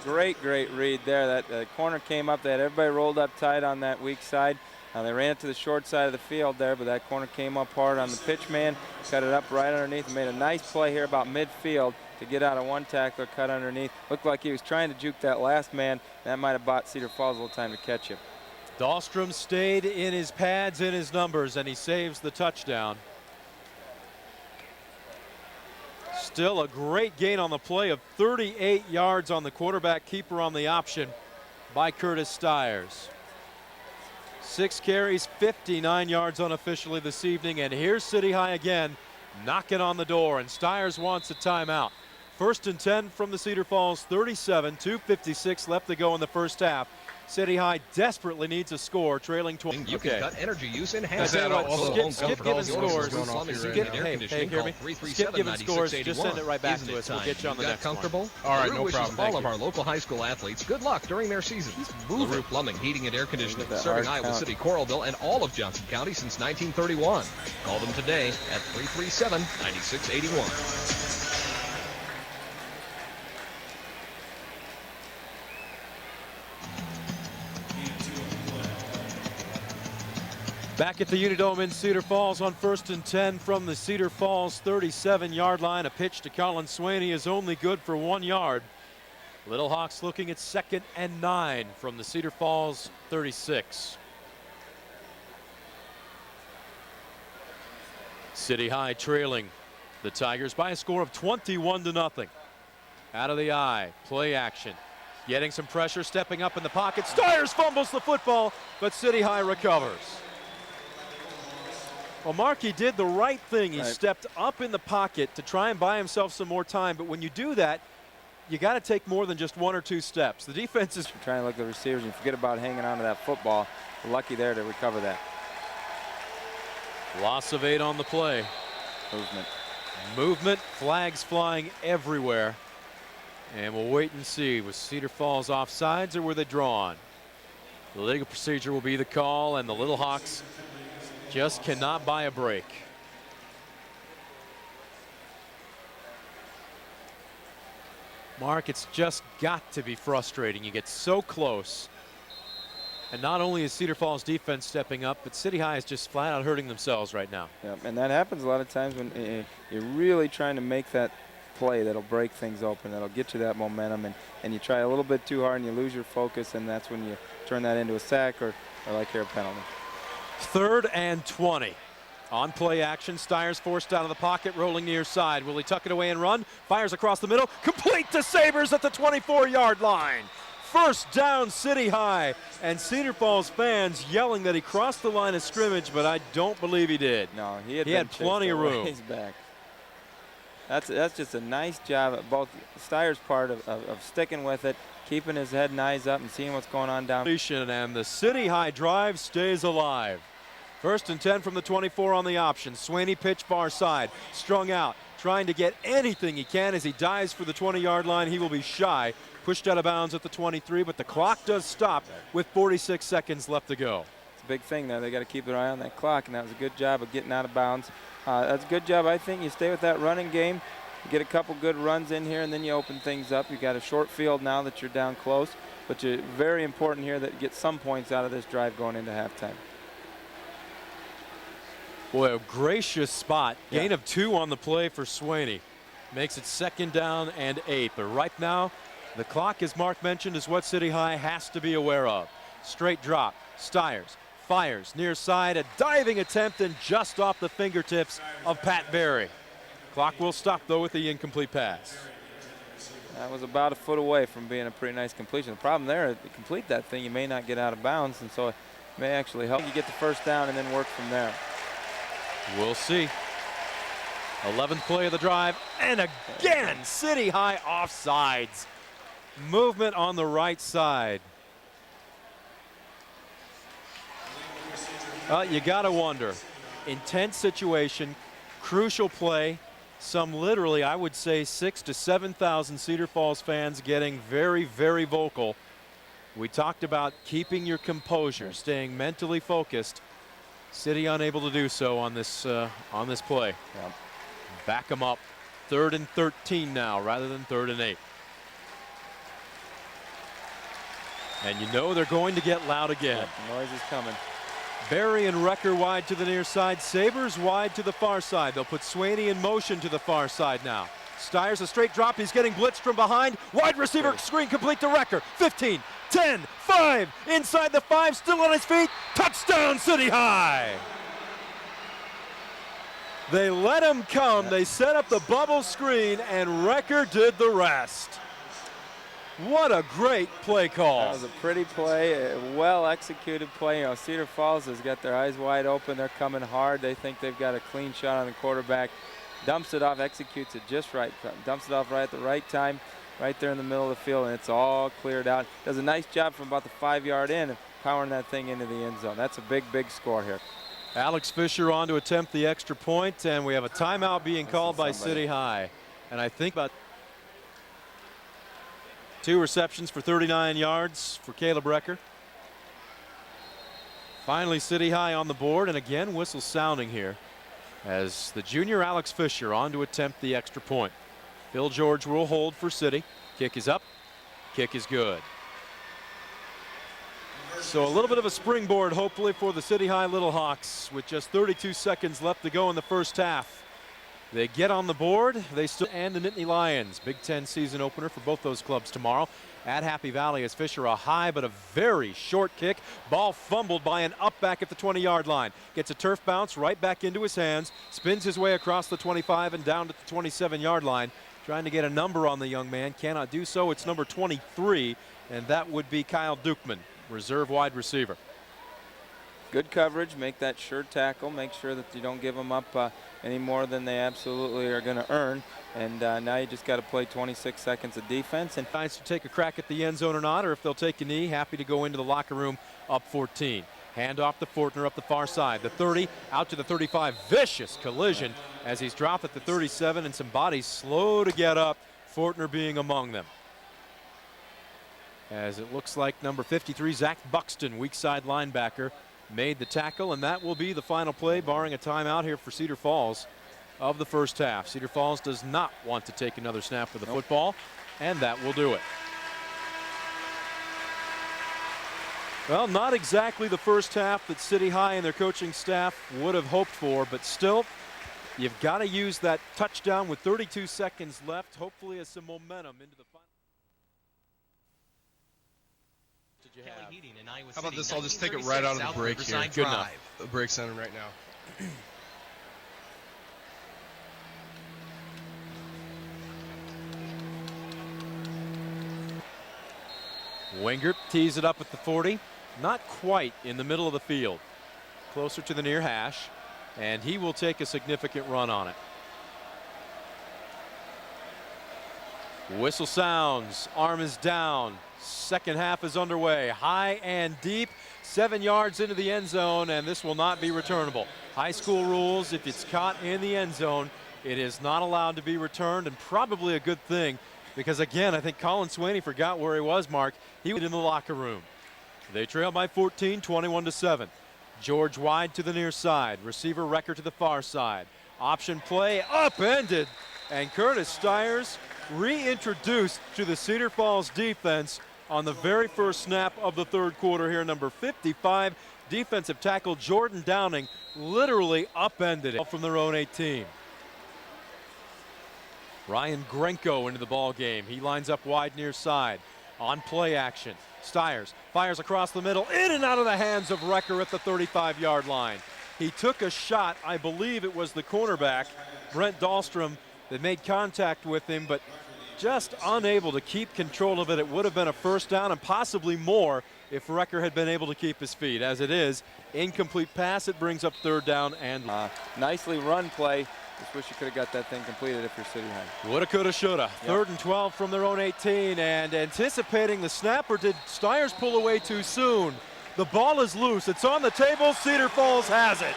Great read there. That corner came up. They had everybody rolled up tight on that weak side. They ran it to the short side of the field there, but that corner came up hard on the pitch man, cut it up right underneath, and made a nice play here about midfield to get out of one tackler, cut underneath. Looked like he was trying to juke that last man. That might have bought Cedar Falls a little time to catch him. Dahlstrom stayed in his pads, in his numbers, and he saves the touchdown. Still a great gain on the play of 38 yards on the quarterback keeper on the option by Curtis Stiers. 6 carries, 59 yards unofficially this evening, and here's City High again knocking on the door, and Stiers wants a timeout. 1st and 10 from the Cedar Falls 37, 2:56 left to go in the first half. City High desperately needs a score, trailing 20. You can cut energy use in half. Skip giving scores. Hey, hear me? Skip giving scores. Just send it right back to us. We'll get you on the next comfortable? All right, no problem. All of our local high school athletes good luck during their seasons. LaRue Plumbing, Heating and Air Conditioning, serving Iowa City, Coralville, and all of Johnson County since 1931. Call them today at 337-9681. Back at the UNI Dome in Cedar Falls on 1st and 10 from the Cedar Falls 37-yard line. A pitch to Colin Swaney is only good for 1 yard. Little Hawks looking at 2nd and 9 from the Cedar Falls 36. City High trailing the Tigers by a score of 21-0. Out of the eye, play action. Getting some pressure, stepping up in the pocket. Stiers fumbles the football, but City High recovers. Well, Mark, he did the right thing. He Right. stepped up in the pocket to try and buy himself some more time. But when you do that, you got to take more than just 1 or 2 steps. The defense is Trying to look at the receivers and forget about hanging on to that football. Lucky there to recover that. loss of 8 on the play. Movement, flags flying everywhere. And we'll wait and see. Was Cedar Falls offsides or were they drawn? The legal procedure will be the call, and the Little Hawks just cannot buy a break. Mark, it's just got to be frustrating. You get so close. And not only is Cedar Falls defense stepping up, but City High is just flat out hurting themselves right now. Yep, and that happens a lot of times when you're really trying to make that play that'll break things open, that'll get you that momentum, and you try a little bit too hard and you lose your focus, and that's when you turn that into a sack or like here, a penalty. 3rd and 20. On play action, Steyer's forced out of the pocket, rolling near side. Will he tuck it away and run? Fires across the middle, complete to Sabres at the 24-yard line. First down, City High, and Cedar Falls fans yelling that he crossed the line of scrimmage, but I don't believe he did. No, he had plenty of room. He's back. That's just a nice job at both Steyer's part of sticking with it, keeping his head and eyes up and seeing what's going on down. And the City High drive stays alive. 1st and 10 from the 24 on the option. Swaney pitch far side, strung out, trying to get anything he can as he dives for the 20-yard line. He will be shy, pushed out of bounds at the 23, but the clock does stop with 46 seconds left to go. It's a big thing there. They got to keep their eye on that clock, and that was a good job of getting out of bounds. That's a good job, I think. You stay with that running game, you get a couple good runs in here, and then you open things up. You got a short field now that you're down close, but you're very important here that you get some points out of this drive going into halftime. Boy, a gracious spot. Gain of 2 on the play for Swaney. Makes it 2nd down and 8. But right now, the clock, as Mark mentioned, is what City High has to be aware of. Straight drop. Steyers fires near side. A diving attempt and just off the fingertips of Pat Berry. Clock will stop, though, with the incomplete pass. That was about a foot away from being a pretty nice completion. The problem there is to complete that thing, you may not get out of bounds, and so it may actually help you get the 1st down and then work from there. We'll see. 11th play of the drive, and again, City High offsides. Movement on the right side. You got to wonder. Intense situation, crucial play. Some literally, I would say, 6,000 to 7,000 Cedar Falls fans getting very, very vocal. We talked about keeping your composure, staying mentally focused. City unable to do so on this play. Yep. Back them up. 3rd and 13 now rather than 3rd and 8. And you know they're going to get loud again. Yep, the noise is coming. Berry and Wrecker wide to the near side. Sabres wide to the far side. They'll put Swaney in motion to the far side now. Steyer's a straight drop. He's getting blitzed from behind. Wide receiver screen complete to Wrecker. 15, 10, 5. Inside the 5, still on his feet. Touchdown, City High. They let him come. They set up the bubble screen, and Wrecker did the rest. What a great play call. That was a pretty play, a well-executed play. You know, Cedar Falls has got their eyes wide open. They're coming hard. They think they've got a clean shot on the quarterback. Dumps it off, executes it just right. Dumps it off right at the right time, right there in the middle of the field, and it's all cleared out. Does a nice job from about the 5-yard in of powering that thing into the end zone. That's a big, big score here. Alex Fisher on to attempt the extra point, and we have a timeout being called by City High. And I think about 2 receptions for 39 yards for Caleb Wrecker. Finally, City High on the board, and again, whistle sounding here as the junior Alex Fisher on to attempt the extra point. Bill George will hold for City. Kick is up. Kick is good. So a little bit of a springboard, hopefully, for the City High Little Hawks with just 32 seconds left to go in the first half. They get on the board. They still and the Nittany Lions. Big Ten season opener for both those clubs tomorrow at Happy Valley as Fisher a high but a very short kick. Ball fumbled by an up back at the 20-yard line. Gets a turf bounce right back into his hands. Spins his way across the 25 and down to the 27-yard line. Trying to get a number on the young man. Cannot do so. It's number 23, and that would be Kyle Dukeman, reserve wide receiver. good coverage, make that sure tackle, make sure that you don't give them up any more than they absolutely are going to earn. And now you just got to play 26 seconds of defense. And Decides to take a crack at the end zone or not, or if they'll take a knee, happy to go into the locker room up 14. Hand off to Fortner up the far side. The 30 out to the 35. Vicious collision as he's dropped at the 37, and some bodies slow to get up, Fortner being among them. As it looks like number 53, Zach Buxton, weak side linebacker, made the tackle, and that will be the final play, barring a timeout here for Cedar Falls of the first half. Cedar Falls does not want to take another snap for the football, and that will do it. Well, not exactly the first half that City High and their coaching staff would have hoped for, but still, you've got to use that touchdown with 32 seconds left, hopefully as some momentum into the final. How about this? I'll just take it right out of the break here. Good enough. The break center right now. Wingert tees it up at the 40, not quite in the middle of the field, closer to the near hash, and he will take a significant run on it. Whistle sounds, arm is down, second half is underway, high and deep, 7 yards into the end zone, and this will not be returnable. High school rules, if it's caught in the end zone, it is not allowed to be returned, and probably a good thing, because again, I think Colin Swaney forgot where he was, Mark. He was in the locker room. They trail by 14, 21-7. George wide to the near side. Receiver Recker to the far side. Option play upended. And Curtis Stiers reintroduced to the Cedar Falls defense on the very first snap of the third quarter here. Number 55, defensive tackle Jordan Downing literally upended it from their own 18. Ryan Grenko into the ball game. He lines up wide near side. On play action, Stiers fires across the middle, in and out of the hands of Recker at the 35-yard line. He took a shot, I believe it was the cornerback, Brent Dahlstrom, that made contact with him, but just unable to keep control of it. It would have been a first down and possibly more if Recker had been able to keep his feet. As it is, incomplete pass, it brings up third down and nicely run play. Just wish you could have got that thing completed if you're City High. Woulda, coulda, shoulda. Yep. Third and 12 from their own 18, and anticipating the snap, or did Stiers pull away too soon? The ball is loose. It's on the table. Cedar Falls has it.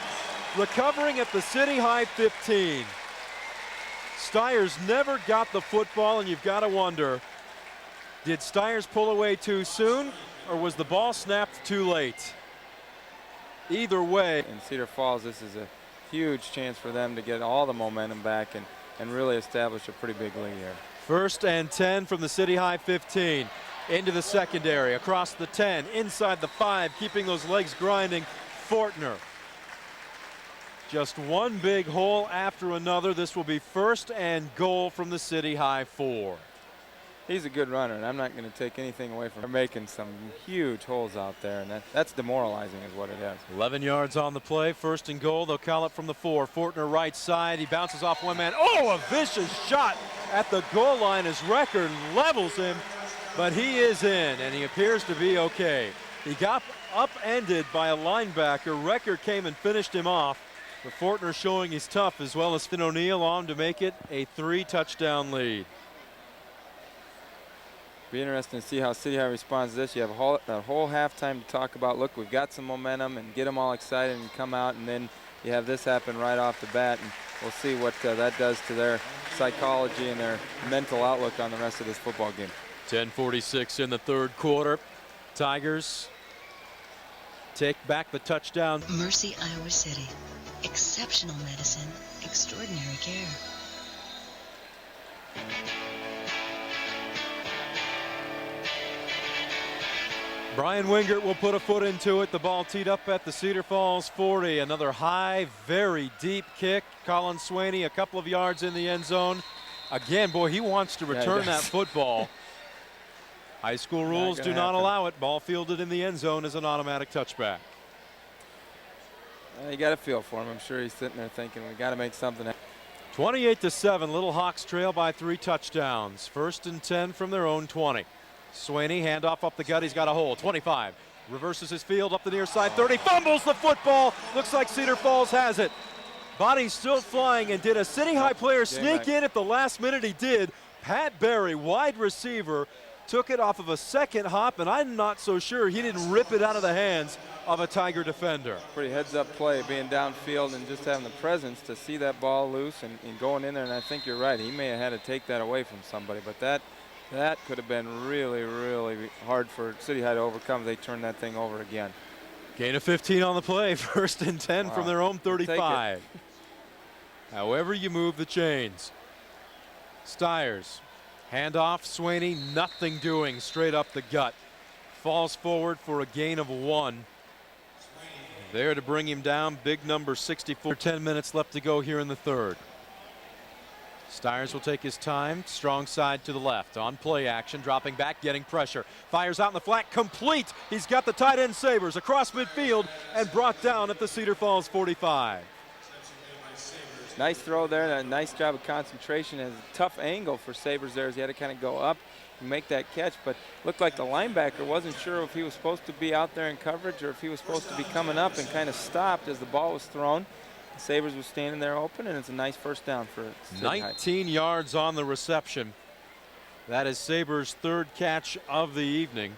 Recovering at the City High 15. Stiers never got the football, and you've got to wonder, did Stiers pull away too soon, or was the ball snapped too late? Either way. In Cedar Falls, this is a huge chance for them to get all the momentum back and really establish a pretty big lead here. First and 10 from the City High 15. Into the secondary, across the 10, inside the 5, keeping those legs grinding. Fortner. Just one big hole after another. This will be first and goal from the City High 4. He's a good runner, and I'm not going to take anything away from him. They're making some huge holes out there, and that's demoralizing is what it is. 11 yards on the play, first and goal. They'll call it from the 4. Fortner right side. He bounces off one man. Oh, a vicious shot at the goal line as Recker levels him, but he is in, and he appears to be okay. He got upended by a linebacker. Recker came and finished him off, but Fortner showing he's tough, as well as Finn O'Neill on to make it a 3-touchdown lead. Be interesting to see how City High responds to this. You have a whole halftime to talk about, look, we've got some momentum, and get them all excited and come out, and then you have this happen right off the bat, and we'll see what that does to their psychology and their mental outlook on the rest of this football game. 10:46 in the third quarter. Tigers take back the touchdown. Mercy, Iowa City. Exceptional medicine, extraordinary care. Brian Wingert will put a foot into it. The ball teed up at the Cedar Falls 40. Another high, very deep kick. Colin Swaney a couple of yards in the end zone. Again, boy, he wants to return that football. High school rules do not allow it. Ball fielded in the end zone is an automatic touchback. You got to feel for him. I'm sure he's sitting there thinking, we got to make something happen. 28-7, Little Hawks trail by 3 touchdowns. First and 10 from their own 20. Swaney, handoff up the gut. He's got a hole. 25. Reverses his field up the near side 30, fumbles the football. Looks like Cedar Falls has it. Body still flying, and did a City High player sneak in at the last minute? He did. Pat Berry, wide receiver, took it off of a second hop, and I'm not so sure he didn't rip it out of the hands of a Tiger defender. Pretty heads-up play, being downfield and just having the presence to see that ball loose and going in there, and I think you're right. He may have had to take that away from somebody, but that could have been really, really hard for City High to overcome. They turned that thing over again. Gain of 15 on the play, 1st and 10 from their own 35. However you move the chains. Stiers, handoff, Swaney, nothing doing, straight up the gut. Falls forward for a gain of 1. There to bring him down, big number 64. 10 minutes left to go here in the third. Stiers will take his time, strong side to the left, on play action, dropping back, getting pressure. Fires out in the flat, complete. He's got the tight end Sabres across midfield and brought down at the Cedar Falls 45. Nice throw there, and a nice job of concentration. Has a tough angle for Sabres there as he had to kind of go up and make that catch, but looked like the linebacker wasn't sure if he was supposed to be out there in coverage or if he was supposed to be coming up, and kind of stopped as the ball was thrown. The Sabres was standing there open, and it's a nice first down for City High. 19 yards on the reception. That is Sabres' third catch of the evening.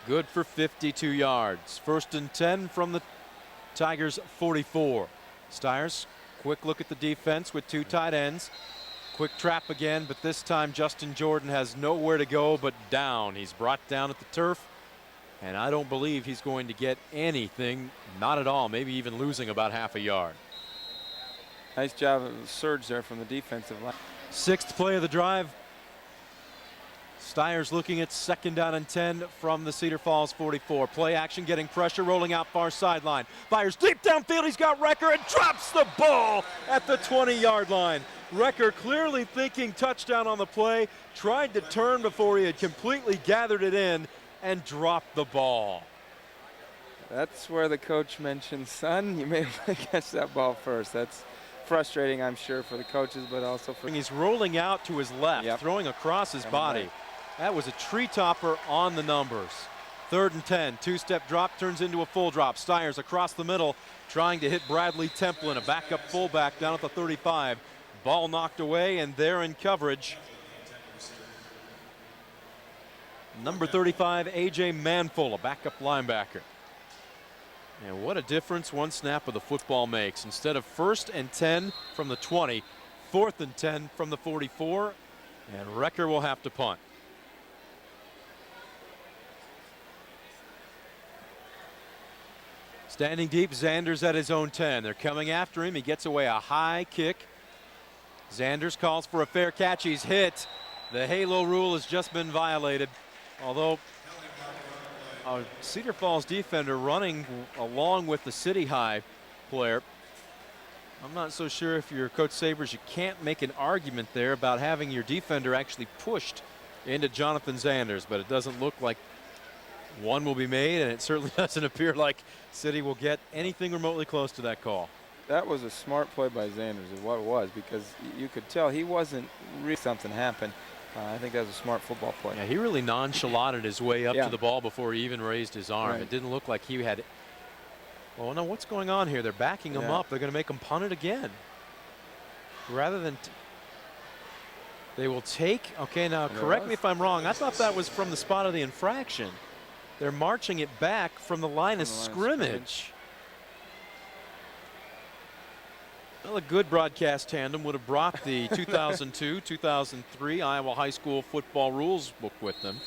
Good for 52 yards. 1st and 10 from the Tigers' 44. Stiers, quick look at the defense with 2 tight ends. Quick trap again, but this time Justin Jordan has nowhere to go but down. He's brought down at the turf, and I don't believe he's going to get anything, not at all, maybe even losing about half a yard. Nice job of the surge there from the defensive line. 6th play of the drive. Stiers looking at 2nd down and 10 from the Cedar Falls 44. Play action, getting pressure, rolling out far sideline. Fires deep downfield, he's got Recker and drops the ball at the 20-yard line. Recker clearly thinking touchdown on the play, tried to turn before he had completely gathered it in and dropped the ball. That's where the coach mentioned, son, you may want to catch that ball first. That's frustrating, I'm sure, for the coaches, but also for... He's rolling out to his left, throwing across his body. Right. That was a tree topper on the numbers. 3rd and 10, 2-step drop turns into a full drop. Stiers across the middle, trying to hit Bradley Templin, a backup fullback down at the 35. Ball knocked away, and they're in coverage. Number 35, A.J. Manful, a backup linebacker. And what a difference one snap of the football makes. Instead of 1st and 10 from the 20, 4th and 10 from the 44, and Recker will have to punt. Standing deep, Zanders at his own 10. They're coming after him. He gets away a high kick. Zanders calls for a fair catch. He's hit. The halo rule has just been violated. Although a Cedar Falls defender running along with the City High player. I'm not so sure if you're Coach Sabres, you can't make an argument there about having your defender actually pushed into Jonathan Zanders, but it doesn't look like one will be made, and it certainly doesn't appear like City will get anything remotely close to that call. That was a smart play by Zanders is what it was, because you could tell he wasn't really something happened. I think that was a smart football play. Yeah, he really nonchalanted his way up to the ball before he even raised his arm. Right. It didn't look like he had. Well, no, what's going on here? They're backing him up. They're going to make him punt it again. Rather than. They will take. Okay, now correct me if I'm wrong. I thought that was from the spot of the infraction. They're marching it back from the line of scrimmage. Well, a good broadcast tandem would have brought the 2002-2003 Iowa High School football rules book with them.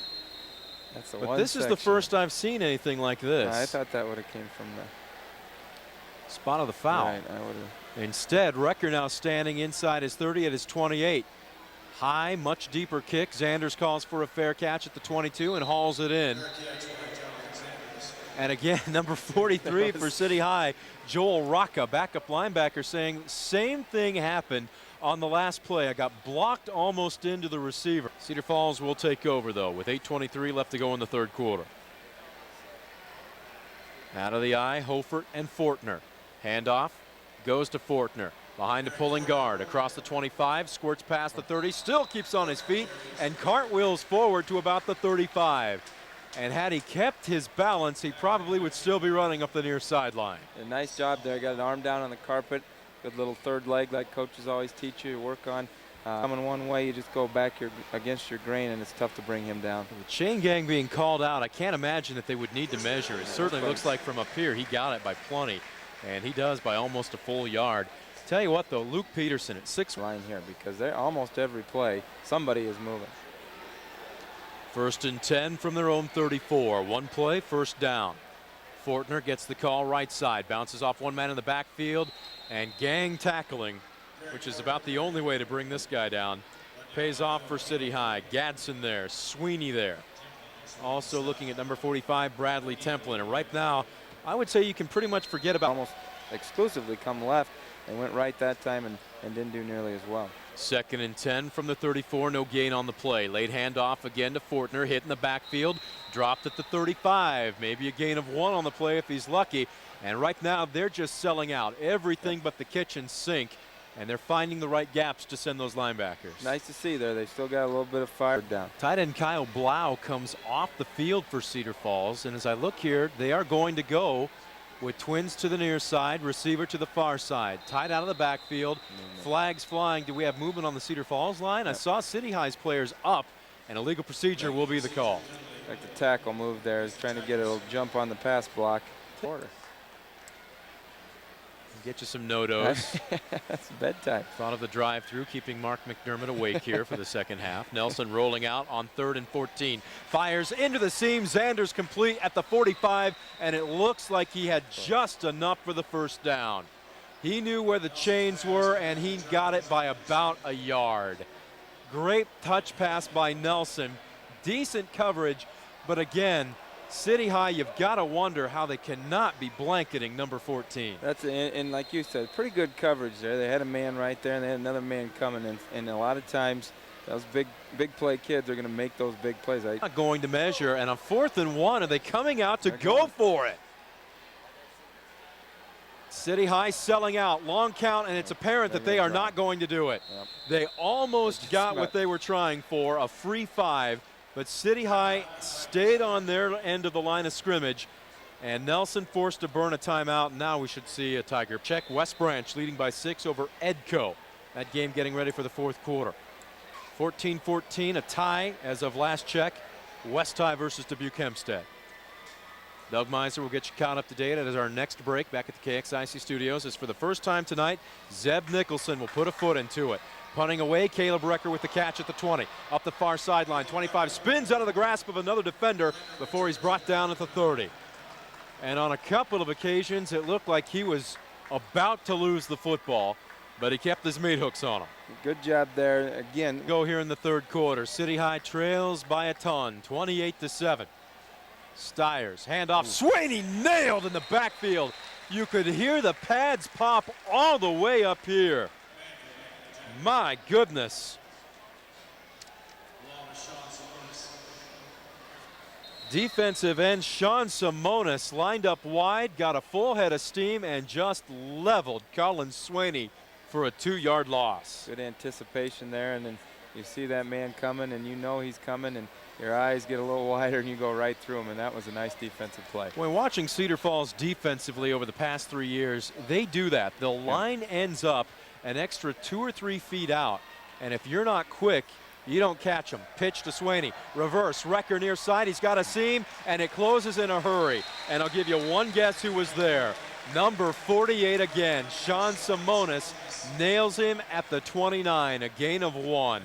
That's the but one this is the first I've seen anything like this. I thought that would have came from the spot of the foul. Right, I would have. Instead, Recker now standing inside his 30 at his 28. High, much deeper kick. Zanders calls for a fair catch at the 22 and hauls it in. And again, number 43 for City High, Joel Rocca, backup linebacker, saying same thing happened on the last play. I got blocked almost into the receiver. Cedar Falls will take over, though, with 8:23 left to go in the third quarter. Out of the eye, Hofert and Fortner. Handoff goes to Fortner. Behind a pulling guard, across the 25, squirts past the 30, still keeps on his feet, and cartwheels forward to about the 35. And had he kept his balance, he probably would still be running up the near sideline. A nice job there. Got an arm down on the carpet. Good little third leg like coaches always teach you to work on. Coming one way, you just go back against your grain, and it's tough to bring him down. With chain gang being called out, I can't imagine that they would need to measure. It certainly looks like from up here he got it by plenty, and he does by almost a full yard. Tell you what, though, Luke Peterson at 6 line here, because they're almost every play somebody is moving. 1st and 10 from their own 34. One play, first down. Fortner gets the call right side, bounces off one man in the backfield, and gang tackling, which is about the only way to bring this guy down, pays off for City High. Gadsden there, Sweeney there. Also looking at number 45, Bradley Templin. And right now, I would say you can pretty much forget about. Almost exclusively come left. They went right that time and didn't do nearly as well. 2nd and 10 from the 34, no gain on the play. Late handoff again to Fortner, hit in the backfield, dropped at the 35. Maybe a gain of 1 on the play if he's lucky. And right now, they're just selling out everything but the kitchen sink. And they're finding the right gaps to send those linebackers. Nice to see there. They still got a little bit of fire down. Tight end Kyle Blau comes off the field for Cedar Falls. And as I look here, they are going to go with twins to the near side, receiver to the far side. Tight out of the backfield, flags flying. Do we have movement on the Cedar Falls line? I saw City High's players up, and a legal procedure will be the call. Like the tackle move there is trying to get a little jump on the pass block. Quarter. Get you some no-dos. That's bedtime. Thought of the drive-through, keeping Mark McDermott awake here for the second half. Nelson rolling out on 3rd and 14. Fires into the seam. Zanders complete at the 45, and it looks like he had just enough for the first down. He knew where the chains were, and he got it by about a yard. Great touch pass by Nelson. Decent coverage, but again, City High, you've got to wonder how they cannot be blanketing number 14. That's and like you said, pretty good coverage there. They had a man right there, and they had another man coming in. And a lot of times, those big play kids are going to make those big plays. Not going to measure, and on 4th and 1, are they coming out to go for it? City High selling out, long count, and it's apparent that they are not going to do it. Yep. They almost got what they were trying for, a free 5. But City High stayed on their end of the line of scrimmage, and Nelson forced to burn a timeout. Now we should see a Tiger. Check West Branch leading by 6 over Edco. That game getting ready for the 4th quarter. 14-14, a tie as of last check. West High versus Dubuque Hempstead. Doug Meiser will get you caught up to date as our next break back at the KXIC studios. As for the first time tonight, Zeb Nicholson will put a foot into it. Punting away, Caleb Recker with the catch at the 20. Up the far sideline, 25, spins out of the grasp of another defender before he's brought down at the 30. And on a couple of occasions, it looked like he was about to lose the football, but he kept his meat hooks on him. Good job there. Again, go here in the 3rd quarter. City High trails by a ton, 28-7. Stiers, handoff, Sweeney nailed in the backfield. You could hear the pads pop all the way up here. My goodness. Defensive end Sean Simonis lined up wide, got a full head of steam, and just leveled Colin Sweeney for a 2-yard loss. Good anticipation there, and then you see that man coming, and you know he's coming, and your eyes get a little wider, and you go right through him, and that was a nice defensive play. When watching Cedar Falls defensively over the past 3 years, they do that. The line ends up an extra 2 or 3 feet out, and if you're not quick, you don't catch him. Pitch to Sweeney, reverse, Recker near side, he's got a seam, and it closes in a hurry. And I'll give you one guess who was there. Number 48 again, Sean Simonis nails him at the 29, a gain of 1.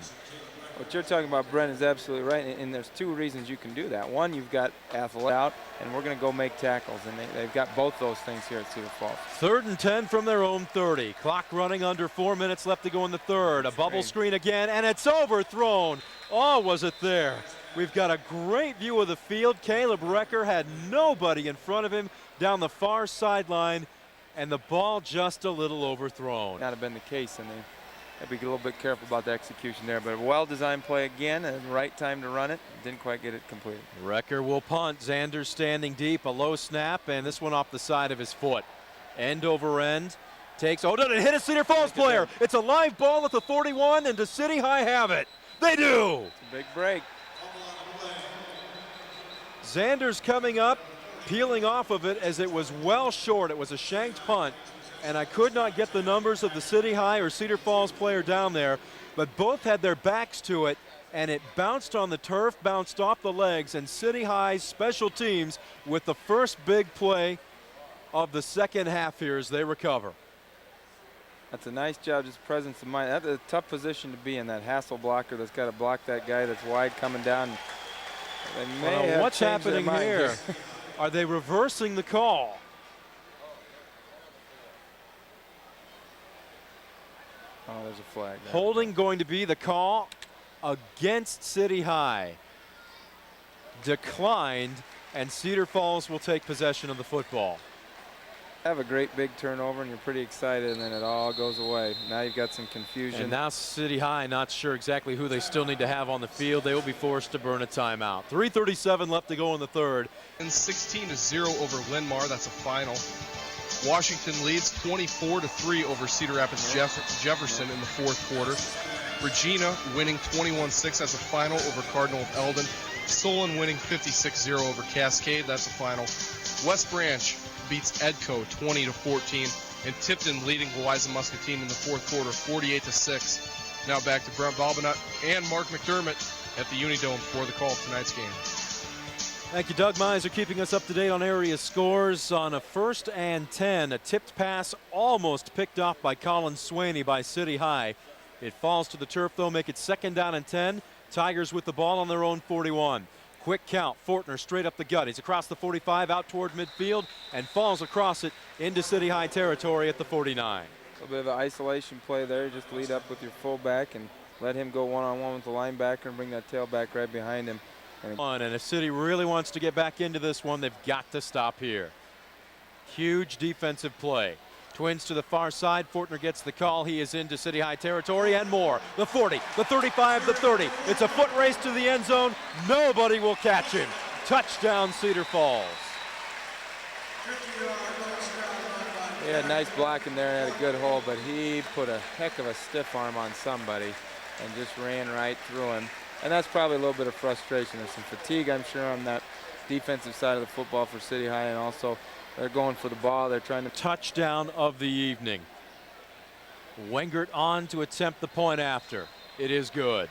What you're talking about, Brent, is absolutely right, and there's 2 reasons you can do that. One, you've got athletes out, and we're going to go make tackles, and they've got both those things here at Cedar Falls. 3rd and 10 from their own 30. Clock running under 4 minutes left to go in the 3rd. A bubble screen again, and it's overthrown. Oh, was it there? We've got a great view of the field. Caleb Recker had nobody in front of him down the far sideline, and the ball just a little overthrown. Not have been the case, and they have to be a little bit careful about the execution there, but a well-designed play again, and right time to run it. Didn't quite get it completed. Recker will punt. Zanders standing deep, a low snap, and this one off the side of his foot. End over end. Takes, oh, did it hit a Cedar Falls player? It's a live ball at the 41, and does City High have it? They do! It's a big break. Zanders coming up, peeling off of it as it was well short. It was a shanked punt, and I could not get the numbers of the City High or Cedar Falls player down there, but both had their backs to it, and it bounced on the turf, bounced off the legs, and City High's special teams with the first big play of the second half here as they recover. That's a nice job, just presence of mind. That's a tough position to be in, that hassle blocker that's got to block that guy that's wide coming down. They may have what's changed their happening mind here? Are they reversing the call? Oh, there's a flag there. Holding going to be the call against City High. Declined, and Cedar Falls will take possession of the football. Have a great big turnover, and you're pretty excited, and then it all goes away. Now you've got some confusion. And now City High not sure exactly who they still need to have on the field. They will be forced to burn a timeout. 3:37 left to go in the third. And 16-0 over Linmar. That's a final. Washington leads 24-3 over Cedar Rapids Jefferson in the fourth quarter. Regina winning 21-6. That's a final over Cardinal of Eldon. Solon winning 56-0 over Cascade. That's a final. West Branch beats Edco 20-14, and Tipton leading Louisa Muscatine in the fourth quarter 48-6. Now back to Brent Balbinut and Mark McDermott at the UNI Dome for the call of tonight's game. Thank you, Doug Miser, keeping us up to date on area scores. On a 1st and 10, a tipped pass almost picked off by Colin Swaney by City High. It falls to the turf, though, make it 2nd down and 10. Tigers with the ball on their own 41. Quick count, Fortner straight up the gut. He's across the 45 out toward midfield and falls across it into City High territory at the 49. A little bit of an isolation play there. Just lead up with your fullback and let him go one-on-one with the linebacker and bring that tailback right behind him. And if City really wants to get back into this one, they've got to stop here. Huge defensive play. Twins to the far side. Fortner gets the call. He is into City High territory and more. The 40, the 35, the 30. It's a foot race to the end zone. Nobody will catch him. Touchdown, Cedar Falls. He had a nice block in there and had a good hole, but he put a heck of a stiff arm on somebody and just ran right through him. And that's probably a little bit of frustration. There's some fatigue, I'm sure, on that defensive side of the football for City High, and also they're going for the ball. They're trying to. Touchdown of the evening. Wengert on to attempt the point after. It is good.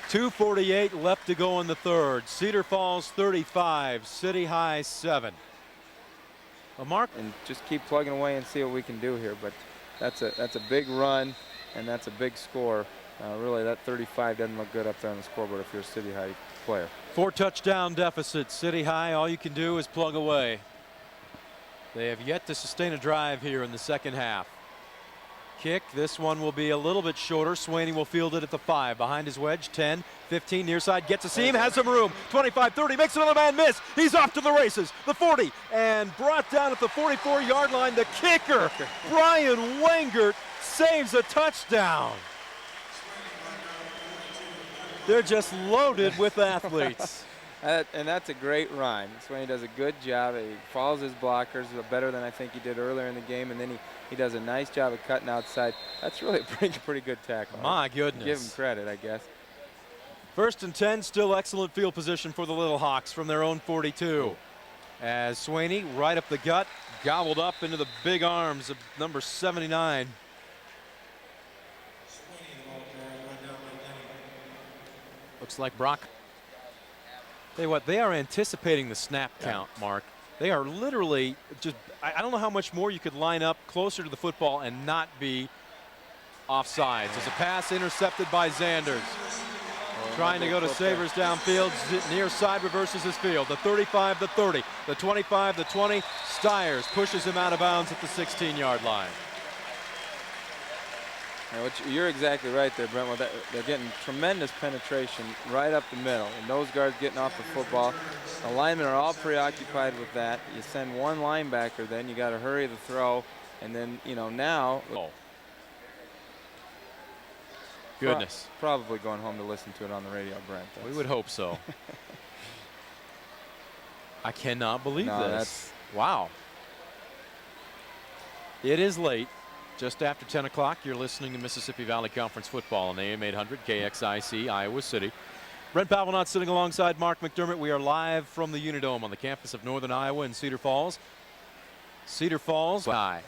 .248 left to go in the third. Cedar Falls 35, City High 7. Well, Mark, and just keep plugging away and see what we can do here. But that's a big run, and that's a big score. Really, that 35 doesn't look good up there on the scoreboard if you're a City High player. 4 touchdown deficit. City High, all you can do is plug away. They have yet to sustain a drive here in the second half. Kick, this one will be a little bit shorter. Swaney will field it at the 5. Behind his wedge, 10, 15, near side, gets a seam, has some room. 25, 30, makes another man miss. He's off to the races. The 40, and brought down at the 44-yard line. The kicker, Brian Wengert, saves a touchdown. They're just loaded with athletes. And that's a great run. Swaney does a good job. He follows his blockers better than I think he did earlier in the game, and then he does a nice job of cutting outside. That's really a pretty good tackle. My goodness. Give him credit, I guess. 1st and 10, still excellent field position for the Little Hawks from their own 42. As Swaney, right up the gut, gobbled up into the big arms of number 79. Looks like Brock. Tell you what, they are anticipating the snap count, Mark. They are literally just, I don't know how much more you could line up closer to the football and not be offsides. There's a pass intercepted by Zanders. Trying to go to Savers downfield, near side reverses his field. The 35, the 30, the 25, the 20. Stiers pushes him out of bounds at the 16-yard line. You're exactly right there, Brent. They're getting tremendous penetration right up the middle. And those guards getting off the football. The linemen are all preoccupied with that. You send one linebacker, then you got to hurry the throw. And then, now. Oh. Goodness. Probably going home to listen to it on the radio, Brent. We would hope so. I cannot believe this. Wow. It is late. Just after 10 o'clock, you're listening to Mississippi Valley Conference football on AM 800 KXIC, Iowa City. Brent Powell not sitting alongside Mark McDermott. We are live from the UNI Dome on the campus of Northern Iowa in Cedar Falls. Cedar Falls high.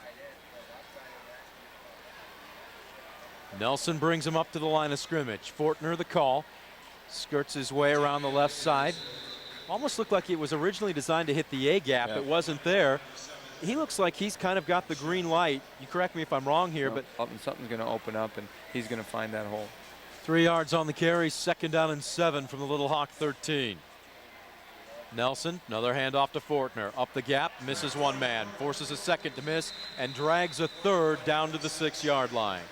Nelson brings him up to the line of scrimmage. Fortner the call. Skirts his way around the left side. Almost looked like it was originally designed to hit the A gap. It wasn't there. He looks like he's kind of got the green light. You correct me if I'm wrong here, but something's going to open up and he's going to find that hole. 3 yards on the carry, 2nd down and 7 from the Little Hawk 13. Nelson, another handoff to Fortner. Up the gap, misses one man, forces a second to miss, and drags a third down to the 6-yard line.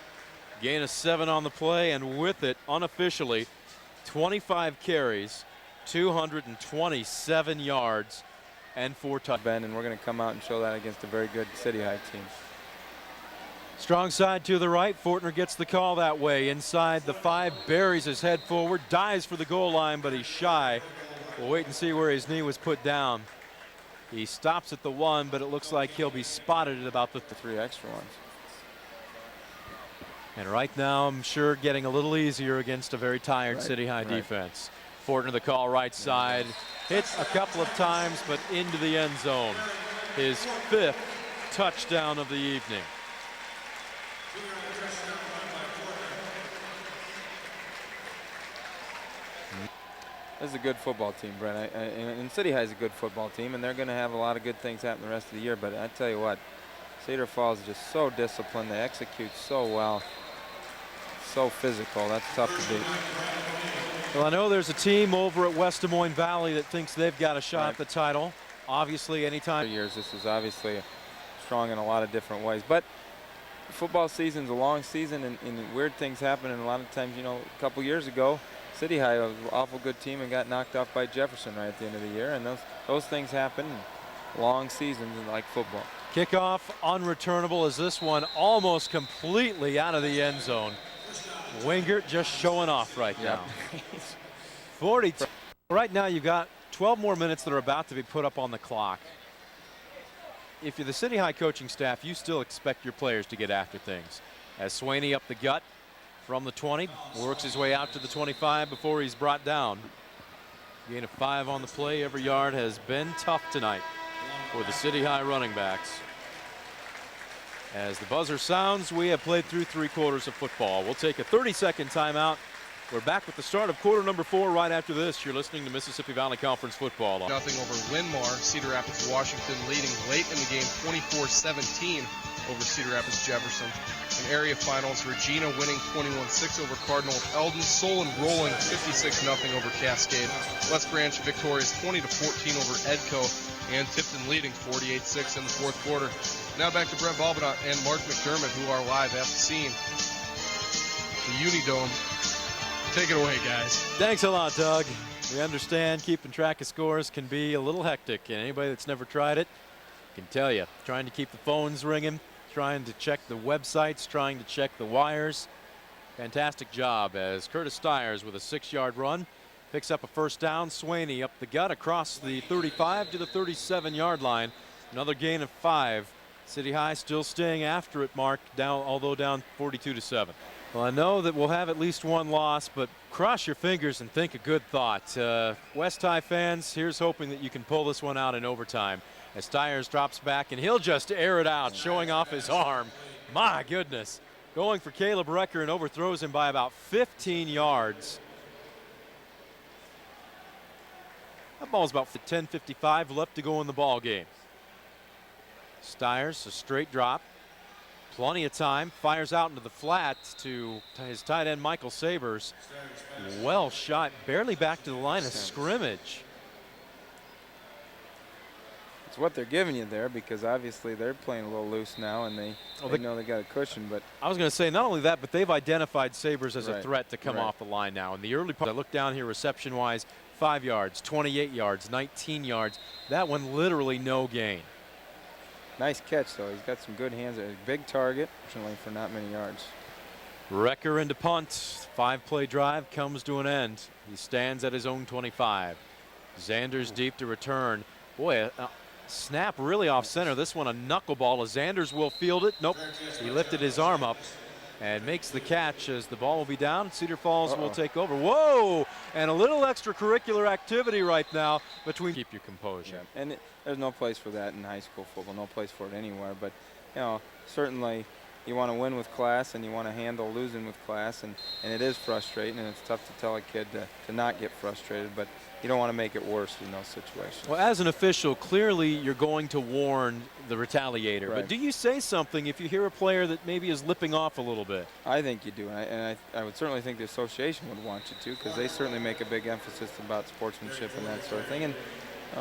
Gain of 7 on the play, and with it, unofficially, 25 carries, 227 yards, and 4 touchdowns. And we're going to come out and show that against a very good City High team. Strong side to the right. Fortner gets the call that way. Inside the 5, buries his head forward, dives for the goal line, but he's shy. We'll wait and see where his knee was put down. He stops at the 1, but it looks like he'll be spotted at about the 3 extra ones. And right now, I'm sure getting a little easier against a very tired City High defense. Fortner the call right side. Hits a couple of times, but into the end zone. His 5th touchdown of the evening. This is a good football team, Brent. And City High is a good football team, and they're going to have a lot of good things happen the rest of the year. But I tell you what, Cedar Falls is just so disciplined. They execute so well. So physical. That's tough to beat. Well, I know there's a team over at West Des Moines Valley that thinks they've got a shot at the title. Obviously, anytime. Years, this is obviously strong in a lot of different ways. But football season's a long season, and weird things happen. And a lot of times, you know, a couple years ago, City High was an awful good team and got knocked off by Jefferson right at the end of the year. And those things happen. Long seasons like football. Kickoff unreturnable as this one almost completely out of the end zone. Wingert just showing off right now. 42. Right now you've got 12 more minutes that are about to be put up on the clock. If you're the City High coaching staff, you still expect your players to get after things. As Swaney up the gut from the 20, works his way out to the 25 before he's brought down. Gain of 5 on the play. Every yard has been tough tonight for the City High running backs. As the buzzer sounds, we have played through 3 quarters of football. We'll take a 30-second timeout. We're back with the start of quarter number 4 right after this. You're listening to Mississippi Valley Conference football. Nothing over Winmar. Cedar Rapids, Washington leading late in the game 24-17 over Cedar Rapids Jefferson. In area finals, Regina winning 21-6 over Cardinal with Eldon. Solon rolling 56-0 over Cascade. West Branch victorious 20-14 over Edco. And Tipton leading 48-6 in the 4th quarter. Now back to Brent Balbinot and Mark McDermott, who are live at the scene. The UNI Dome. Take it away, guys. Thanks a lot, Doug. We understand keeping track of scores can be a little hectic, and anybody that's never tried it can tell you. Trying to keep the phones ringing, trying to check the websites, trying to check the wires. Fantastic job as Curtis Stiers with a 6-yard run picks up a 1st down. Swaney up the gut across the 35 to the 37-yard line. Another gain of 5. City High still staying after it, Mark, although down 42-7. Well, I know that we'll have at least one loss, but cross your fingers and think a good thought. West High fans, here's hoping that you can pull this one out in overtime. As Stiers drops back, and he'll just air it out, showing off his arm. My goodness. Going for Caleb Recker and overthrows him by about 15 yards. That ball's about 10:55 left to go in the ball game. Stiers, a straight drop. Plenty of time. Fires out into the flat to his tight end, Michael Sabers. Well shot. Barely back to the line of scrimmage. It's what they're giving you there, because obviously they're playing a little loose now, and they know they got a cushion. But I was going to say, not only that, but they've identified Sabers as a threat to come off the line now. In the early part, I look down here reception-wise, 5 yards, 28 yards, 19 yards. That one literally no gain. Nice catch, though. He's got some good hands. A big target, fortunately, for not many yards. Recker into punt. 5-play drive comes to an end. He stands at his own 25. Zanders deep to return. Boy, Snap really off center. This one a knuckleball as Zanders will field it. Nope, he lifted his arm up and makes the catch as the ball will be down. Cedar Falls will take over. Whoa! And a little extracurricular activity right now between. Keep your composure. Yeah. And there's no place for that in high school football. No place for it anywhere. But you know, certainly you want to win with class and you want to handle losing with class. And it is frustrating, and it's tough to tell a kid to not get frustrated. But you don't want to make it worse in those situations. Well, as an official, clearly you're going to warn the retaliator. Right. But do you say something if you hear a player that maybe is lipping off a little bit? I think you do, and I would certainly think the association would want you to, because they certainly make a big emphasis about sportsmanship and that sort of thing. And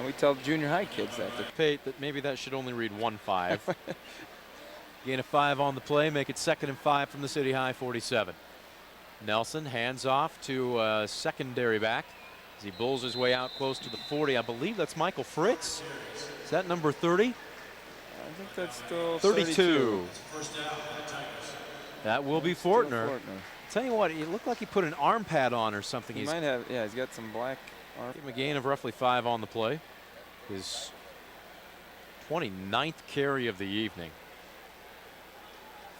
we tell junior high kids that. That maybe that should only read 1-5. Gain of 5 on the play, make it 2nd and 5 from the City High 47. Nelson hands off to secondary back as he bulls his way out close to the 40. I believe that's Michael Fritz. Is that number 30? I think that's still 32. That will be Fortner. Tell you what, it looked like he put an arm pad on or something. He might have, yeah, he's got some black arm. Give him a gain of roughly 5 on the play. His 29th carry of the evening.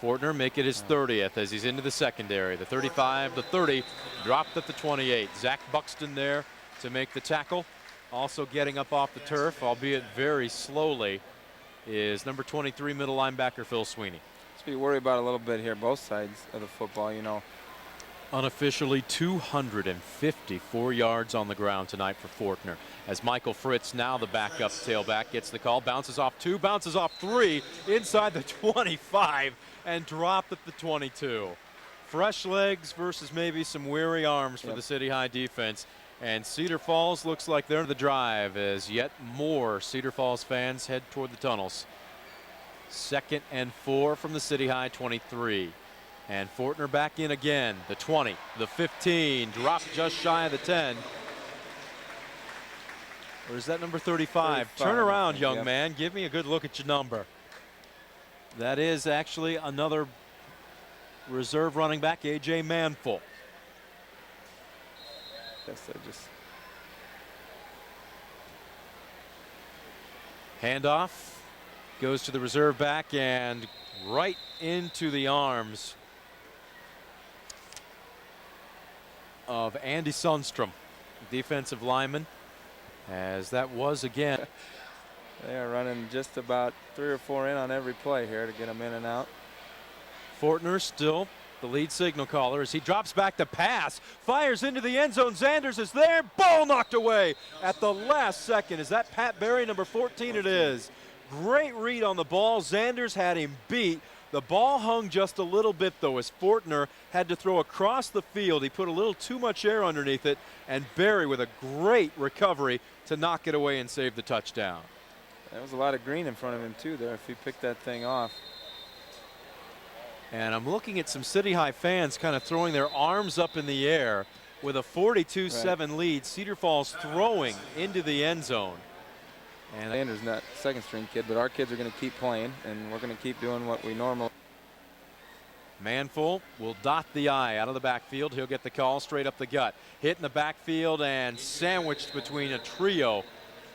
Fortner make it his 30th as he's into the secondary. The 35, the 30, dropped at the 28. Zach Buxton there to make the tackle. Also getting up off the turf, albeit very slowly, is number 23 middle linebacker Phil Sweeney. Let's be worried about a little bit here, both sides of the football, you know. Unofficially 254 yards on the ground tonight for Fortner, as Michael Fritz, now the backup tailback, gets the call, bounces off 2, bounces off 3, inside the 25, and dropped at the 22. Fresh legs versus maybe some weary arms for the City High defense. And Cedar Falls looks like they're the drive as yet more Cedar Falls fans head toward the tunnels. 2nd and 4 from the City High 23. And Fortner back in again. The 20, the 15, dropped just shy of the 10. Or is that number 35? Turn around, young man. Give me a good look at your number. That is actually another reserve running back, A.J. Manful. Handoff goes to the reserve back and right into the arms of Andy Sundstrom, defensive lineman, as that was again. They are running just about 3 or 4 in on every play here to get them in and out. Fortner still the lead signal caller as he drops back to pass, fires into the end zone. Zanders is there, ball knocked away at the last second. Is that Pat Berry, number 14? It is. Great read on the ball. Zanders had him beat. The ball hung just a little bit though as Fortner had to throw across the field. He put a little too much air underneath it, and Berry with a great recovery to knock it away and save the touchdown. There was a lot of green in front of him too there if he picked that thing off. And I'm looking at some City High fans kind of throwing their arms up in the air with a 42-7 lead. Cedar Falls throwing into the end zone. And Ander's not second string kid, but our kids are going to keep playing, and we're going to keep doing what we normally. Manful will dot the I out of the backfield. He'll get the call straight up the gut. Hit in the backfield and sandwiched between a trio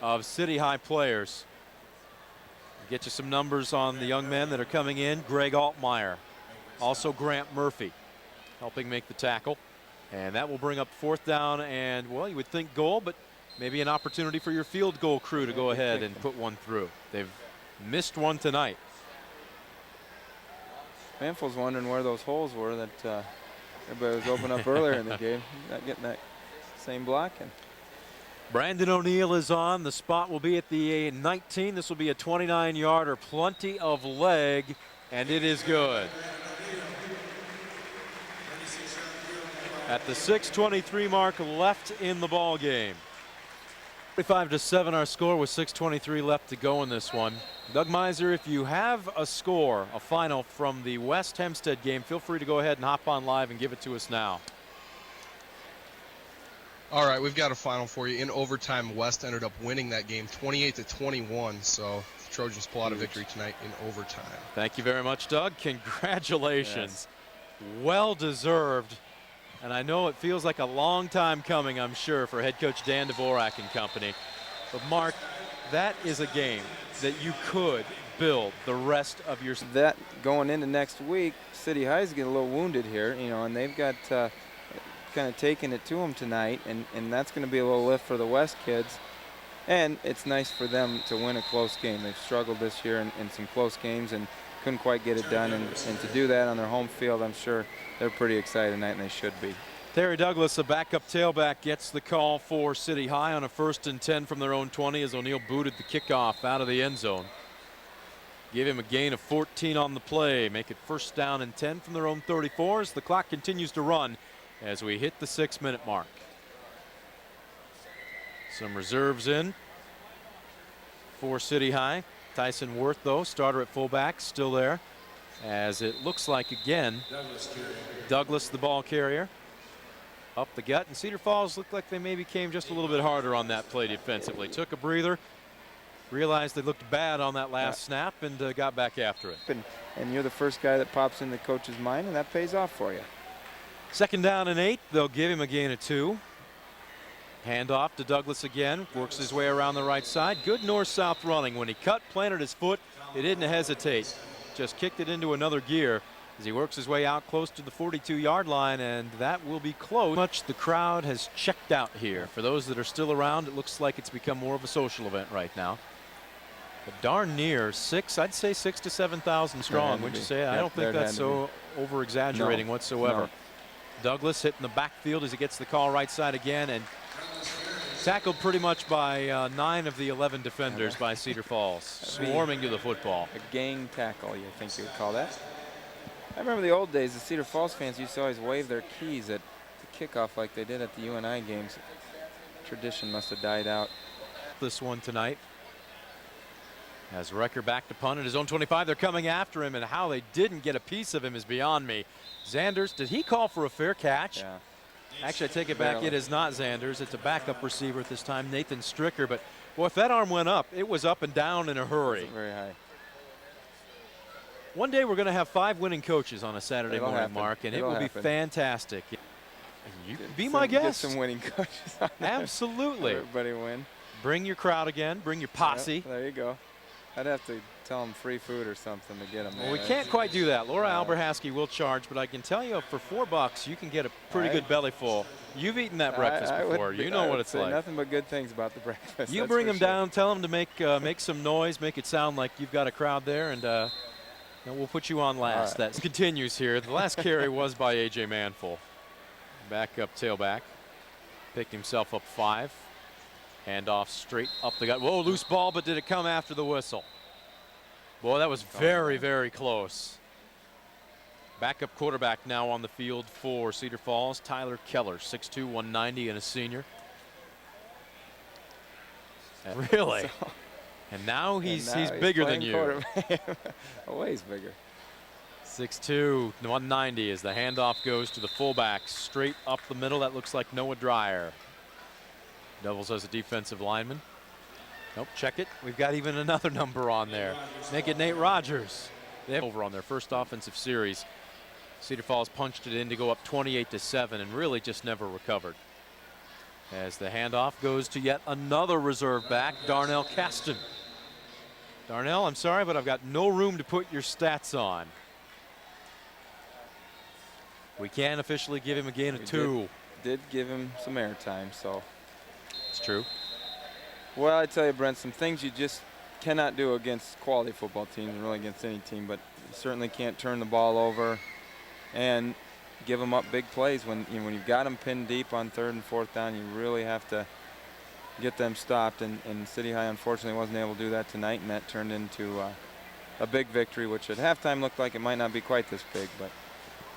of City High players. Get you some numbers on the young men that are coming in. Greg Altmeyer, also Grant Murphy helping make the tackle. And that will bring up 4th down and, well, you would think goal, but maybe an opportunity for your field goal crew to go ahead and put one through. They've missed one tonight. Manful's wondering where those holes were that everybody was open up earlier in the game. Not getting that same block. And Brandon O'Neill is on. The spot will be at the 19. This will be a 29-yarder. Plenty of leg, and it is good. At the 6:23 mark left in the ball game. 45-7 our score with 6:23 left to go in this one. Doug Miser, if you have a score, a final from the West Hempstead game, feel free to go ahead and hop on live and give it to us now. All right, we've got a final for you. In overtime, West ended up winning that game 28-21, so the Trojans pull out a victory tonight in overtime. Thank you very much, Doug. Congratulations. Yes. Well deserved. And I know it feels like a long time coming, I'm sure, for head coach Dan Dvorak and company. But Mark, that is a game that you could build the rest of your. That going into next week, City High's getting a little wounded here, you know, and they've got kind of taking it to them tonight, and that's going to be a little lift for the West kids. And it's nice for them to win a close game. They've struggled this year in some close games and couldn't quite get it done. And to do that on their home field, I'm sure they're pretty excited tonight, and they should be. Terry Douglas, a backup tailback, gets the call for City High on a 1st and 10 from their own 20 as O'Neill booted the kickoff out of the end zone. Give him a gain of 14 on the play. Make it 1st down and 10 from their own 34 as the clock continues to run as we hit the 6-minute mark. Some reserves in for City High. Tyson Worth, though, starter at fullback, still there. As it looks like, again, Douglas, the ball carrier, up the gut. And Cedar Falls looked like they maybe came just a little bit harder on that play defensively. Took a breather, realized they looked bad on that last snap, and got back after it. And you're the first guy that pops in the coach's mind, and that pays off for you. 2nd down and 8. They'll give him a gain of 2. Handoff to Douglas again. Works his way around the right side. Good north-south running. When he cut, planted his foot, he didn't hesitate. Just kicked it into another gear as he works his way out close to the 42-yard line, and that will be close. Much the crowd has checked out here. For those that are still around, it looks like it's become more of a social event right now. But darn near I'd say 6,000 to 7,000 strong, wouldn't you say? I don't think that's so over-exaggerating whatsoever. No. Douglas hitting the backfield as he gets the call right side again, and tackled pretty much by 9 of the 11 defenders by Cedar Falls, swarming to the football. A gang tackle, you think you would call that? I remember the old days, the Cedar Falls fans used to always wave their keys at the kickoff like they did at the UNI games. Tradition must have died out. This one tonight. As Recker back to punt at his own 25, they're coming after him, and how they didn't get a piece of him is beyond me. Zanders, did he call for a fair catch? Yeah. Actually, I take it back. It is not Zanders. It's a backup receiver at this time, Nathan Stricker. But, boy, if that arm went up, it was up and down in a hurry. Very high. One day we're going to have 5 winning coaches on a Saturday It'll morning, happen. Mark, and It'll it will happen. be fantastic. You be my Get guest. some winning coaches on there. Absolutely. Let everybody win. Bring your crowd again. Bring your posse. Yep, there you go. I'd have to tell them free food or something to get them there. Well, we can't quite do that. Laura Alberhaski will charge, but I can tell you for $4 you can get a pretty good belly full. You've eaten that breakfast before. You know what it's like. Nothing but good things about the breakfast. You bring them down, tell them to make some noise, make it sound like you've got a crowd there, and we'll put you on last. That continues here. The last carry was by A.J. Manful. Backup tailback. Picked himself up 5. Handoff straight up the gut. Whoa, loose ball, but did it come after the whistle? Boy, that was very, very close. Backup quarterback now on the field for Cedar Falls, Tyler Keller, 6'2", 190, and a senior. Really? And now he's bigger than you. Always bigger. 6'2", 190 as the handoff goes to the fullback, straight up the middle. That looks like Noah Dreyer. Devils as a defensive lineman. Nope, check it. We've got even another number on there. Make it Nate Rogers. They have over on their first offensive series. Cedar Falls punched it in to go up 28-7 and really just never recovered. As the handoff goes to yet another reserve back, Darnell Caston. Darnell, I'm sorry, but I've got no room to put your stats on. We can officially give him a gain of 2. Did give him some airtime, so. It's true. Well, I tell you, Brent, some things you just cannot do against quality football teams, and really against any team, but you certainly can't turn the ball over and give them up big plays. When you've got them pinned deep on 3rd and 4th down, you really have to get them stopped, and City High unfortunately wasn't able to do that tonight, and that turned into a big victory, which at halftime looked like it might not be quite this big, but.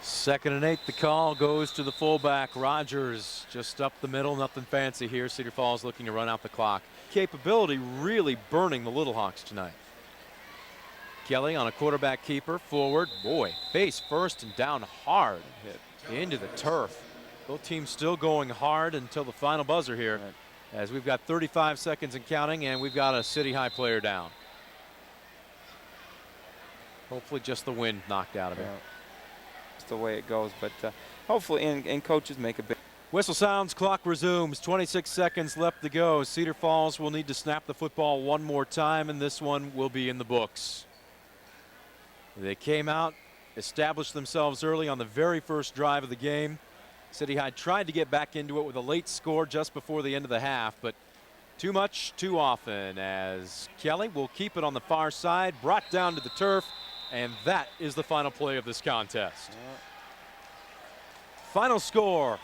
2nd and 8, the call goes to the fullback, Rogers, just up the middle, nothing fancy here. Cedar Falls looking to run out the clock. Capability really burning the Little Hawks tonight. Kelly on a quarterback keeper, forward, boy, face first and down hard, hit into the turf. Both teams still going hard until the final buzzer here, as we've got 35 seconds and counting, and we've got a City High player down. Hopefully just the wind knocked out of it. The way it goes, but hopefully, and coaches make a big. Whistle sounds, clock resumes. 26 seconds left to go. Cedar Falls will need to snap the football one more time, and this one will be in the books. They came out, established themselves early on the very first drive of the game. City High tried to get back into it with a late score just before the end of the half, but too much, too often, as Kelly will keep it on the far side, brought down to the turf, and that is the final play of this contest. Final score.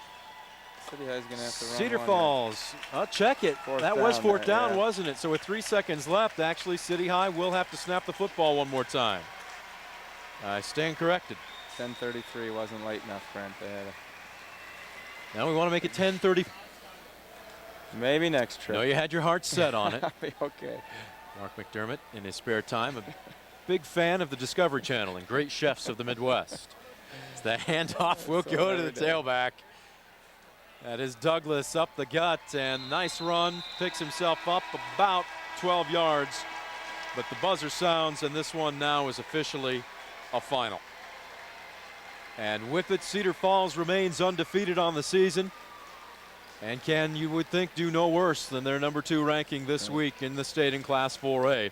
City High's going to have to run Cedar one Falls. I'll check it. Fourth That was down fourth there, down, yeah. wasn't it? So with 3 seconds left, actually, City High will have to snap the football one more time. I stand corrected. 10:33 wasn't late enough, Brent. They had Now we want to make it 10:30. maybe next trip. No, you had your heart set on it. I'll be okay. Mark McDermott, in his spare time, a big fan of the Discovery Channel and great chefs of the Midwest. As the handoff will So go to the every day. tailback. That is Douglas up the gut, and nice run. Picks himself up about 12 yards. But the buzzer sounds, and this one now is officially a final. And with it, Cedar Falls remains undefeated on the season. And can, you would think, do no worse than their #2 ranking this week in the state in Class 4A.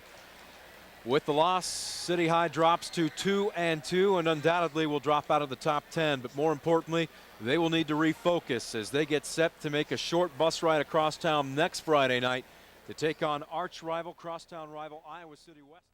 With the loss, City High drops to 2-2 and undoubtedly will drop out of the top 10. But more importantly, they will need to refocus as they get set to make a short bus ride across town next Friday night to take on arch rival, crosstown rival Iowa City West.